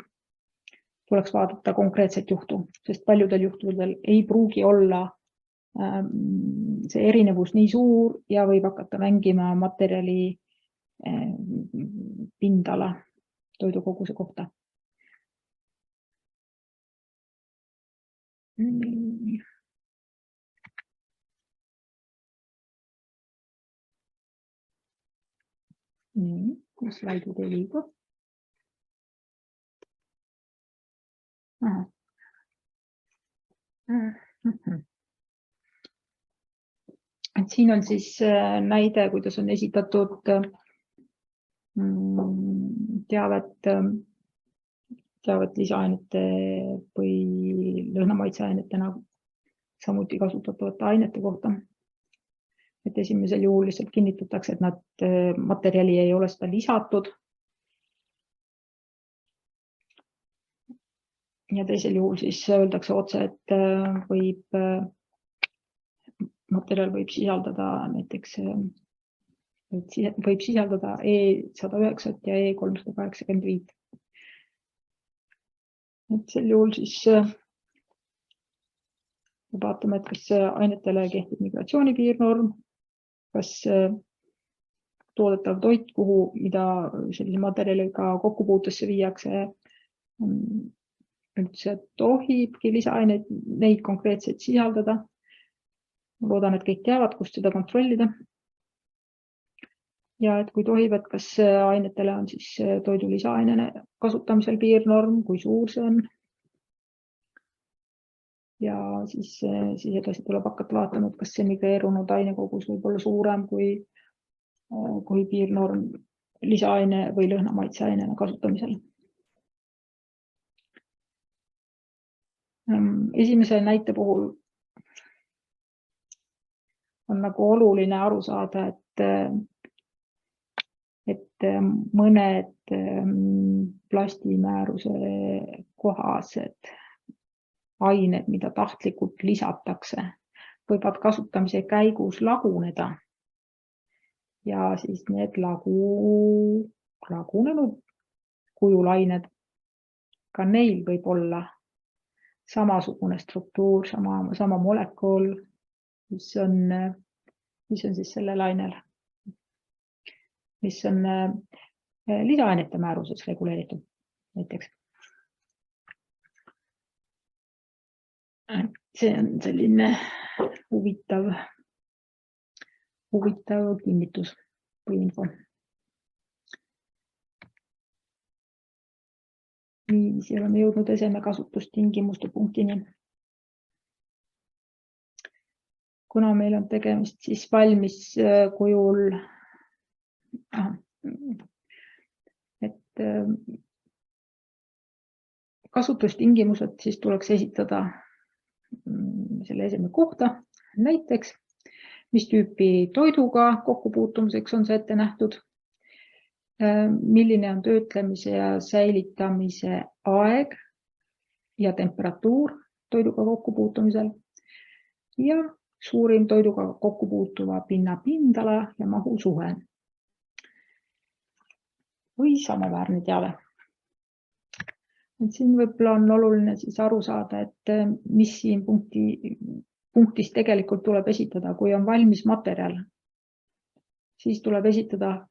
tuleks vaadata konkreetset juhtu, sest paljudel juhtudel ei pruugi olla see erinevus nii suur ja võib hakata mängima materjali pindala toidukoguse kohta. Kus slaidid ei liigu? Et siin on siis näide, kuidas on esitatud teavet lisaainete või lõhnamaitseainetena samuti kasutatavate ainete kohta. Et esimesel juhul lihtsalt kinnitatakse, et nad materjali ei ole seda lisatud. Ja teisel juhul siis öeldakse otse, et materjal võib sisaldada näiteks E109 ja E385. Et sel juhul siis vaatame, et kas ainetele kehtib migratsioonipiirnorm, kas toodetav toit, mida sellise materjaliga kokkupuutesse viiakse, üldse tohibki lisaaineid neid konkreetseid sisaldada. Loodan, et kõik teavad, kust seda kontrollida. Ja et kui tohib, et kas ainetele on siis toidu lisaainene kasutamisel piirnorm, kui suur see on. Ja siis edasi tuleb hakata vaatama, et kas see migreerunud ainekogus võib olla suurem kui piirnorm lisaaine või lõhnamaitseainena kasutamisel. Esimese näite puhul on nagu oluline aru saada, et mõned plastimääruse kohased ained, mida tahtlikult lisatakse, võivad kasutamise käigus laguneda. Ja siis need lagunenud kujulained, ka neil võib olla samasugune struktuur, sama molekul, mis on siis sellel ainel, mis on lisaainete määruses reguleeritud näiteks. See on selline huvitav kinnitus või info. Nii, oleme jõudnud eseme kasutustingimuste punktini. Kuna meil on tegemist siis valmis kujul, et kasutustingimused siis tuleks esitada selle eseme kohta, näiteks, mis tüüpi toiduga kokkupuutumiseks on see ette nähtud, milline on töötlemise ja säilitamise aeg ja temperatuur toiduga kokkupuutumisel ja suurim toiduga kokkupuutuva pinna pindala ja mahu suhe või samaväärne teave. Et siin võib-olla on oluline siis aru saada, et mis siin punktis tegelikult tuleb esitada. Kui on valmis materjal, siis tuleb esitada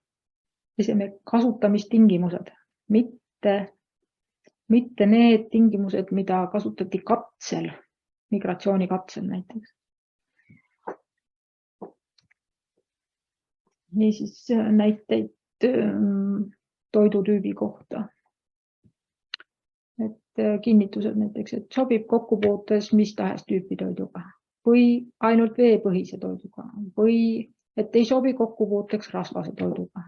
eseme kasutamistingimused, mitte need tingimused, mida kasutati katsel, migratsioonikatsel näiteks. Niisiis näiteid toidutüübi kohta. Et kinnitused näiteks, et sobib kokkupuutes mis tahes tüüpi toiduga või ainult veepõhise toiduga või et ei sobi kokkupuuteks rasvase toiduga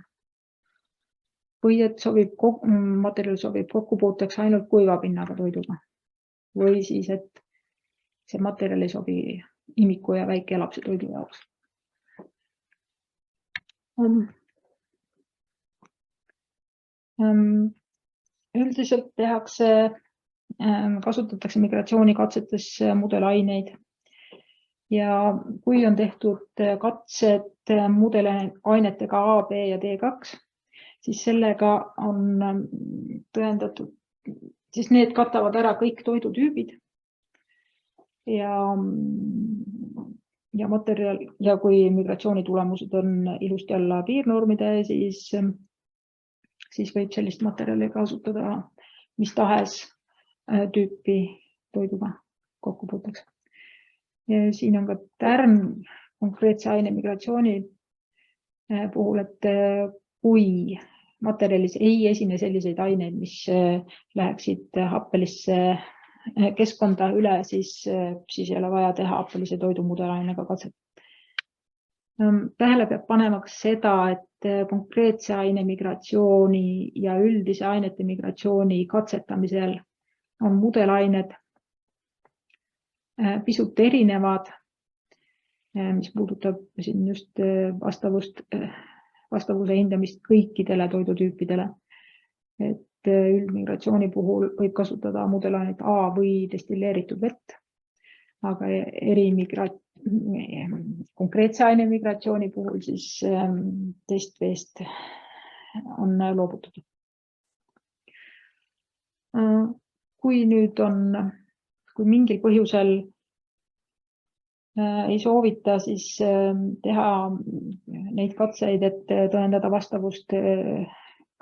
või et materjal sobib kokkupuuteks ainult kuiva pinnaga toiduga või siis, et see materjal ei sobi imiku ja väikeelapse toidu jaoks. Üldiselt kasutatakse migratsioonikatsetes mudelaineid ja kui on tehtud katsed mudelainetega A, B ja D2, siis sellega on tõendatud, siis need katavad ära kõik toidutüübid ja materjal ja kui migratsiooni tulemused on ilusti alla piirnormide, siis võib sellist materjali kasutada mis tahes tüüpi toiduga kokkupuuteks. Siin on ka tärm konkreetse aine migratsiooni puhul, et kui materjalis ei esine selliseid aineid, mis läheksid happelisse keskkonda üle, siis ei ole vaja teha happelise toidu mudelainega katset. Tähele peab panema ka seda, et konkreetse aine migratsiooni ja üldise ainete migratsiooni katsetamisel on mudelained pisut erinevad, mis puudutab siin just vastavuse hindamist kõikidele toidutüüpidele. Et üldmigratsiooni puhul võib kasutada mudelainet A või destilleeritud vett, aga konkreetse aine migratsiooni puhul siis teist veest on loobutud. Kui mingil põhjusel ei soovita, siis teha neid katseid, et tõendada vastavust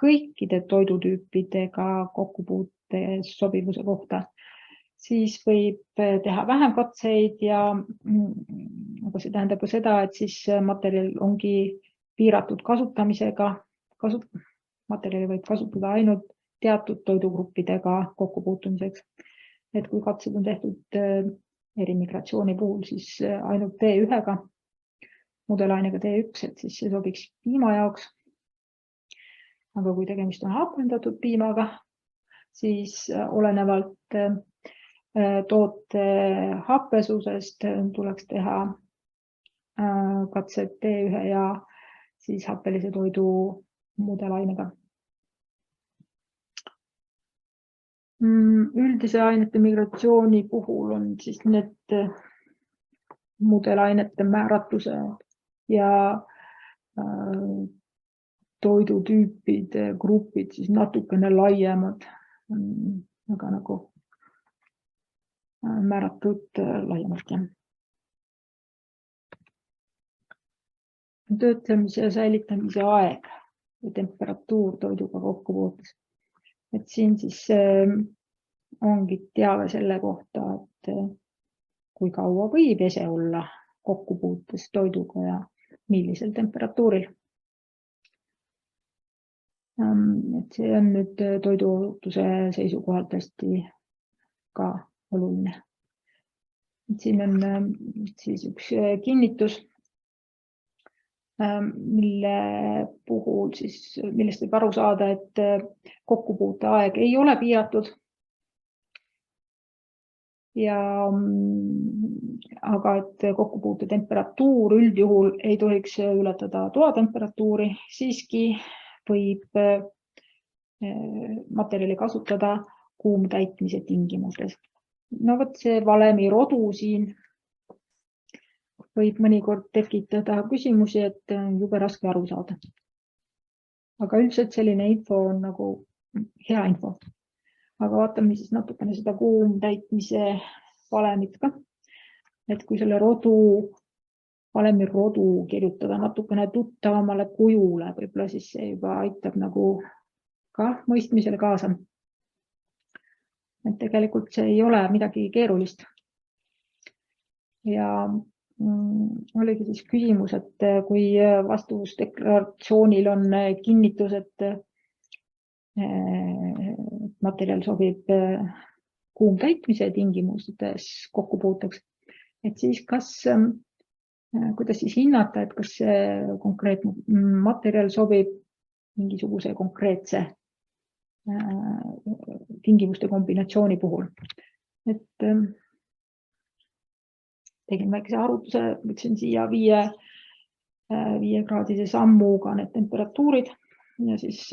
kõikide toidutüüpidega kokkupuute sobivuse kohta, siis võib teha vähem katseid aga see tähendab ka seda, et siis materjal ongi piiratud kasutamisega. Materjali võib kasutada ainult teatud toidugruppidega kokkupuutumiseks. Et kui katsed on tehtud erimigratsiooni puhul, siis ainult T1-ga, mudelainega T1, et siis see sobiks piima jaoks. Aga kui tegemist on hapendatud piimaga, siis olenevalt toote happesusest tuleks teha katsed T1 ja siis happelise toidu mudelainega. Üldise ainete migratsiooni puhul on siis need mudelainete määratluse ja toidutüüpide grupid siis natukene laiemad, aga nagu määratud laiemalt. Töötlemise ja säilitamise aeg ja temperatuur toiduga kokkupuutes. Et siin siis ongi teave selle kohta, et kui kaua võib ese olla kokkupuutes toiduga ja millisel temperatuuril. Et see on nüüd toiduohutuse seisukohalt hästi ka oluline. Et siin on siis üks kinnitus, mille puhul siis, millest võib aru saada, et kokkupuute aeg ei ole piiratud. Aga et kokkupuute temperatuur üldjuhul ei tohiks ületada toatemperatuuri, siiski võib materjali kasutada kuumtäitmise tingimustes. No võt see valemi rodu siin võib mõnikord tekitada küsimusi, et on jube raske aru saada. Aga üldiselt selline info on nagu hea info. Aga vaatame siis natukene seda kuumtäitmise valemit ka. Et kui selle valemi rodu kirjutada natukene tuttavamale kujule, võib-olla siis see juba aitab nagu ka mõistmisele kaasa. Et tegelikult see ei ole midagi keerulist. Ja oligi siis küsimus, et kui vastavusdeklaratsioonil on kinnitus, et materjal sobib kuumtäitmise tingimustes kokkupuuteks, et siis kuidas siis hinnata, et kas see konkreetne materjal sobib mingisuguse konkreetse tingimuste kombinatsiooni puhul. Et tegin väikese arvutuse, võtsin siia 5-kraadise sammuga need temperatuurid ja siis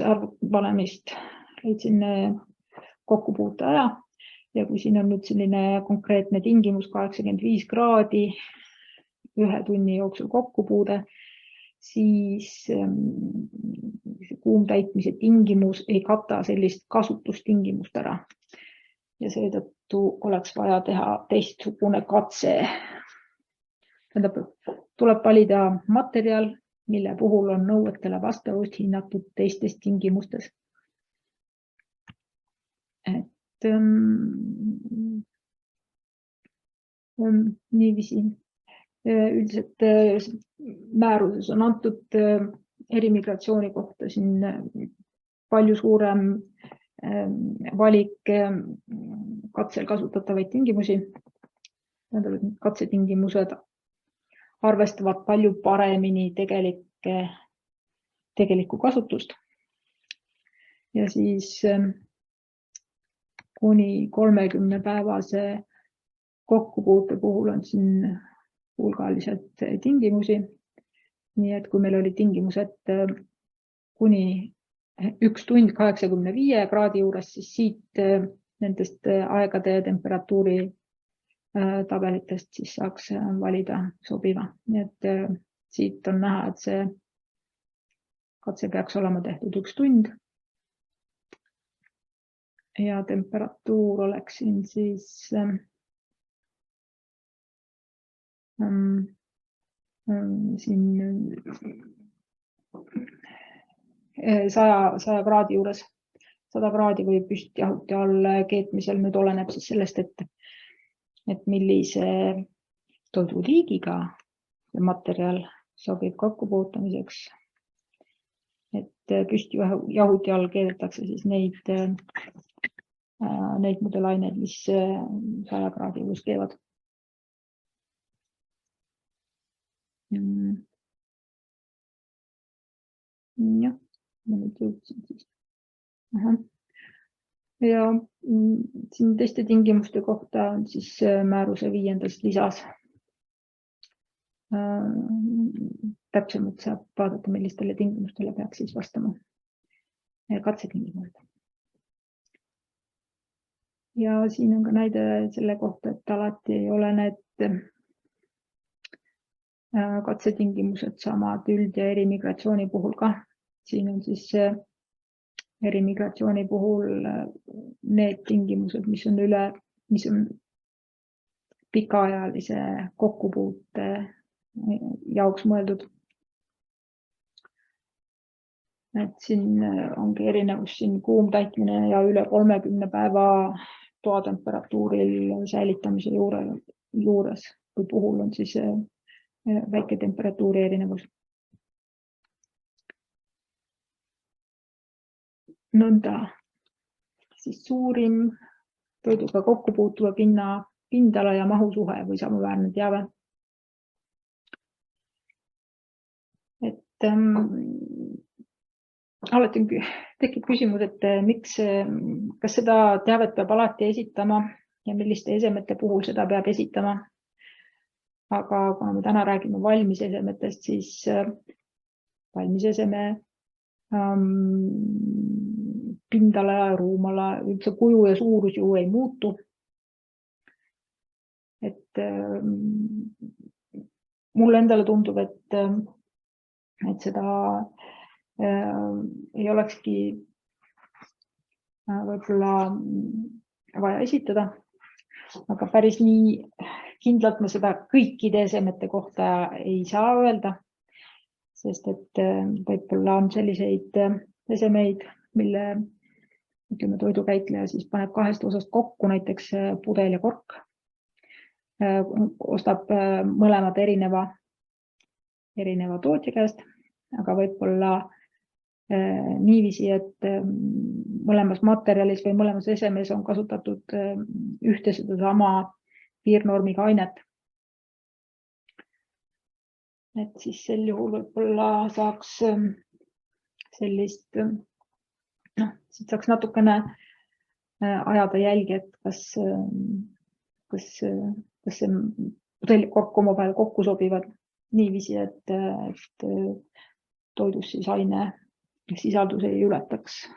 valemist leidsin kokkupuute aja. Ja kui siin on nüüd selline konkreetne tingimus 85 kraadi 1 tunni jooksul kokkupuude, siis kuumtäitmise tingimus ei kata sellist kasutustingimust ära. Ja seetõttu oleks vaja teha teistsugune katse. Tuleb valida materjal, mille puhul on nõuetele vastavust hinnatud teistes tingimustes. Niiviisi. Üldiselt määruses on antud erimigratsiooni kohta siin palju suurem valik katsel kasutatavaid tingimusi. Katsetingimused arvestavad palju paremini tegelikku kasutust. Ja siis kuni 30-päevase kokkupuute puhul on siin hulgaliselt tingimusi. Nii et kui meil oli tingimused kuni 1 tund 85 kraadi juures, siis siit nendest aegade ja temperatuuri tabelitest siis saaks valida sobiva. Nii et siit on näha, et see katse peaks olema tehtud 1 tund. Ja temperatuur oleks siin siis 100 kraadi juures. 100 kraadi või püstjahuti all keetmisel nüüd oleneb siis sellest, et millise toiduliigiga materjal sobib kokkupuutumiseks. Et püstjahuti all keedetakse siis neid mudelaineid, mis 100 kraadi juures keevad. Jah, ma nüüd jõudsin siis. Ja siin teiste tingimuste kohta on siis määruse 5. lisas. Täpsemalt saab vaadata, millistele tingimustele peaks siis vastama katsetingimused. Ja siin on ka näide selle kohta, et alati ei ole need katsetingimused samad üld- ja erimigratsiooni puhul ka. Siin on siis erimigratsiooni puhul need tingimused, mis on pikaajalise kokkupuute jaoks mõeldud. Et siin ongi erinevus siin kuumtäitmine ja üle 30 päeva toatemperatuuril säilitamise juures, kui puhul on siis väike temperatuuri erinevus. Nõnda, siis suurim toiduga kokkupuutuva pindala ja mahusuhe või samaväärne teave. Et alati tekib küsimus, et kas seda teavet peab alati esitama ja milliste esemete puhul seda peab esitama. Aga kuna me täna räägime valmisesemetest, siis valmiseseme pindala ja ruumala, üldse kuju ja suurus ju ei muutu. Et mulle endale tundub, et seda ei olekski võib-olla vaja esitada, aga päris nii kindlalt me seda kõikide esemete kohta ei saa öelda, sest et võib-olla on selliseid esemeid, mille toidukäitleja siis paneb 2 osast kokku, näiteks pudel ja kork, ostab mõlemad erineva tootja käest, aga võib-olla niiviisi, et mõlemas materjalis või mõlemas esemes on kasutatud ühte sedasama piirnormiga ainet. Et siis sel juhul võib-olla saaks sellist, siit saaks natukene ajada jälgi, et kas see pudel ja kork omavahel kokku sobivad niiviisi, et toidus siis aine sisaldus ei ületaks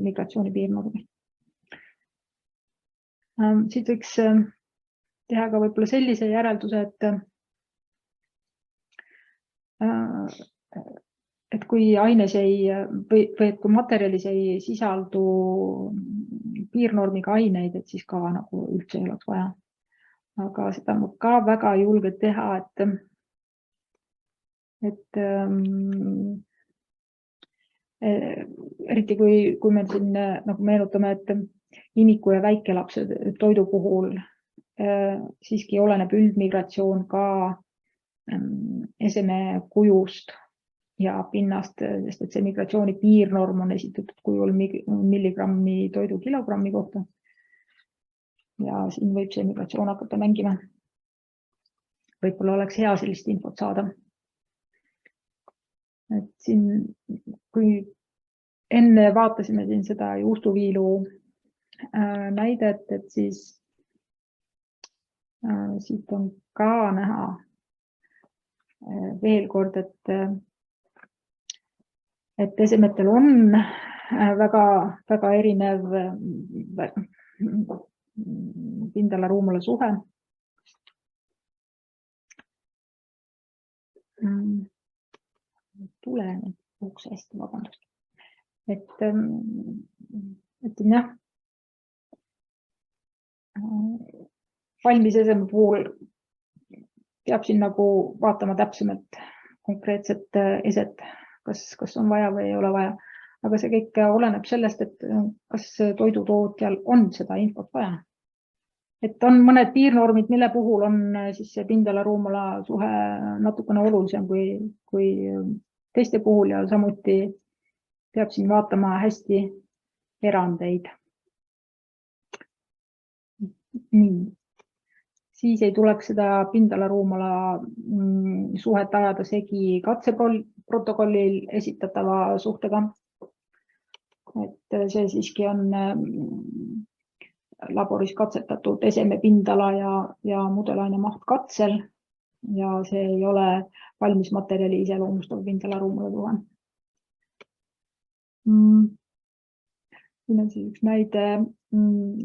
migratsiooni piirnormi. Siit võiks teha ka võib-olla sellise järelduse, et kui aines või et kui materjalis ei sisaldu piirnormiga aineid, et siis ka nagu üldse ei oleks vaja. Aga seda ma ka väga ei julge teha, et eriti kui me siin nagu meenutame, et imiku ja väikelapse toidu puhul siiski oleneb üldmigratsioon ka eseme kujust ja pinnast, sest et see migratsiooni piirnorm on esitatud kujul milligrammi toidu kilogrammi kohta. Ja siin võib see migratsioon hakata mängima. Võib-olla oleks hea sellist infot saada. Et siin, kui enne vaatasime siin seda juustuviilu näidet, et siis siit on ka näha veel kord, et esemetel on väga erinev pindala-ruumala suhe. Tulen puhuks hästi, vabandust. Et jah, valmis eseme puhul peab siin nagu vaatama täpsemalt konkreetset eset, kas on vaja või ei ole vaja. Aga see kõik oleneb sellest, et kas toidutootjal on seda infot vaja. Et on mõned piirnormid, mille puhul on siis see pindala-ruumala suhe natukene olulisem kui teiste puhul ja samuti peab siin vaatama hästi erandeid. Nii. Siis ei tuleks seda pindala-ruumala suhet ajada segi katseprotokollil esitatava suhtega. Et see siiski on laboris katsetatud eseme pindala ja mudelaine maht katsel ja see ei ole valmis materjali iseloomustav pindala-ruumala suhe. Siin on siis üks näide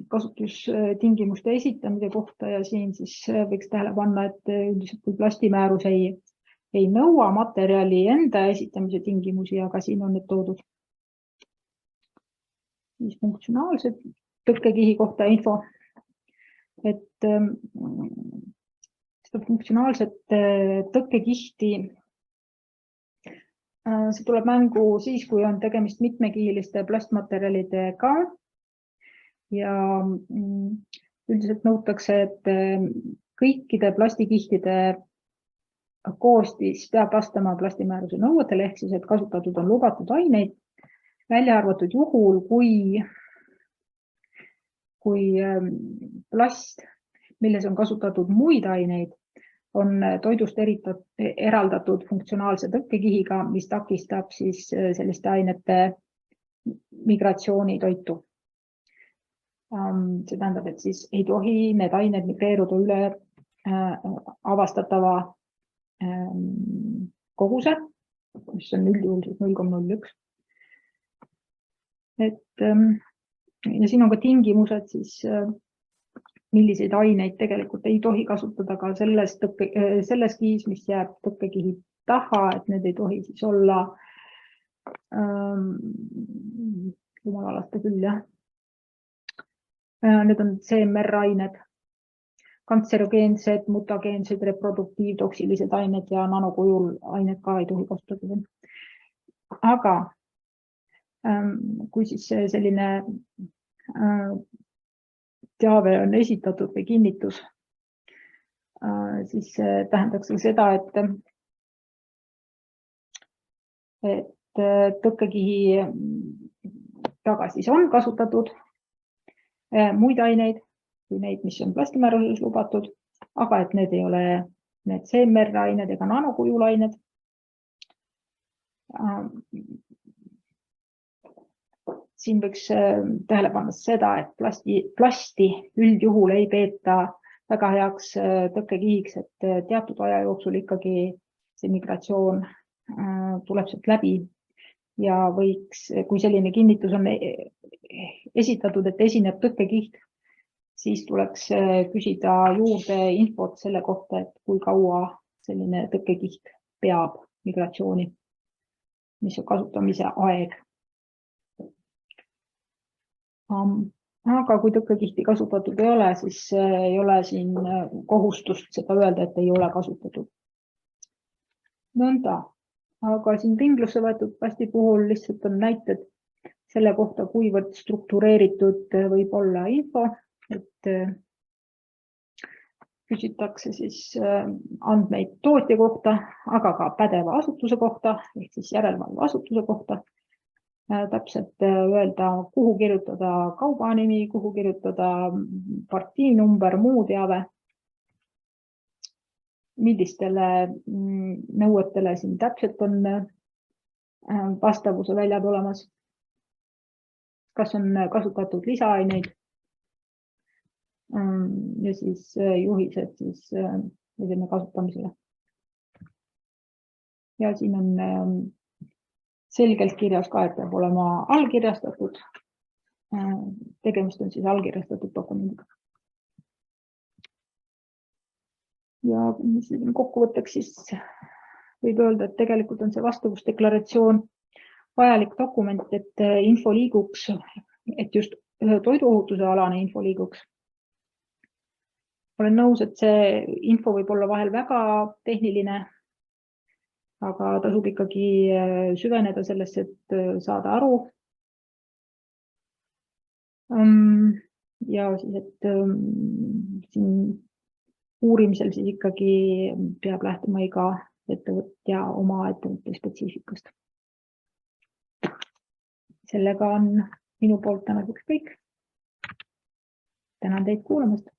kasutustingimuste esitamise kohta ja siin siis võiks tähele panna, et üldiselt kui plastimäärus ei nõua materjali enda esitamise tingimusi, aga siin on need toodud. Siis funktsionaalsed tõkkekihi kohta info, et seda funktsionaalset tõkkekihti see tuleb mängu siis, kui on tegemist mitmekihiliste plastmaterjalidega ja üldiselt nõutakse, et kõikide plastikihtide koostis peab vastama plastimääruse nõuetele, ehk siis, et kasutatud on lubatud aineid, välja arvatud juhul, kui plast, milles on kasutatud muid aineid, on toidust eraldatud funktsionaalse tõkkekihiga, mis takistab siis selliste ainete migratsiooni toitu. See tähendab, et siis ei tohi need ained migreeruda üle avastatava koguse, mis on üldjuhul 0,01. Ja siin on ka tingimused, siis, milliseid aineid tegelikult ei tohi kasutada ka selles kihis, mis jääb tõkkekihi taha, et need ei tohi siis olla jumalalaste küll, jah. Need on CMR-ained, kantserogeensed, mutageensed, reproduktiivtoksilised ained ja nanokujul ained ka ei tohi kasutada. Aga kui siis selline teave on esitatud või kinnitus, siis tähendaks seda, et tõkkekihi taga siis on kasutatud muid aineid kui neid, mis on plastimääruses lubatud, aga et need ei ole need CMR-ained ega nanokujulained. Siin võiks tähele panna seda, et plasti üldjuhul ei peeta väga heaks tõkkekihiks, et teatud aja jooksul ikkagi see migratsioon tuleb sealt läbi ja võiks, kui selline kinnitus on esitatud, et esineb tõkkekiht, siis tuleks küsida juurde infot selle kohta, et kui kaua selline tõkkekiht peab migratsiooni, mis on kasutamise aeg. Aga kui tõkkekihti kasutatud ei ole, siis ei ole siin kohustust seda öelda, et ei ole kasutatud. Nõnda, aga siin ringlusse võetud kasti puhul lihtsalt on näited selle kohta, kuivõrd struktureeritud võib olla info, et küsitakse siis andmeid tootja kohta, aga ka pädeva asutuse kohta ehk siis järelevalveasutuse kohta. Täpselt öelda, kuhu kirjutada kaubanimi, kuhu kirjutada partiinumber, muu teave. Millistele nõuetele siin täpselt on vastavuse väljad olemas. Kas on kasutatud lisaaineid ja siis juhised siis eseme kasutamisele. Ja siin on selgelt kirjas ka, et peab olema allkirjastatud. Tegemist on siis allkirjastatud dokumendiga. Ja kokkuvõtteks siis võib öelda, et tegelikult on see vastavusdeklaratsioon vajalik dokument, et info liiguks, et just toiduohutuse alane info liiguks. Olen nõus, et see info võib olla vahel väga tehniline, aga tasub ikkagi süveneda sellesse, et saada aru. Ja siis, et siin uurimisel siis ikkagi peab lähtuma iga ettevõtja oma ettevõtte spetsiifikast. Sellega on minu poolt tänaseks kõik. Tänan teid kuulamast.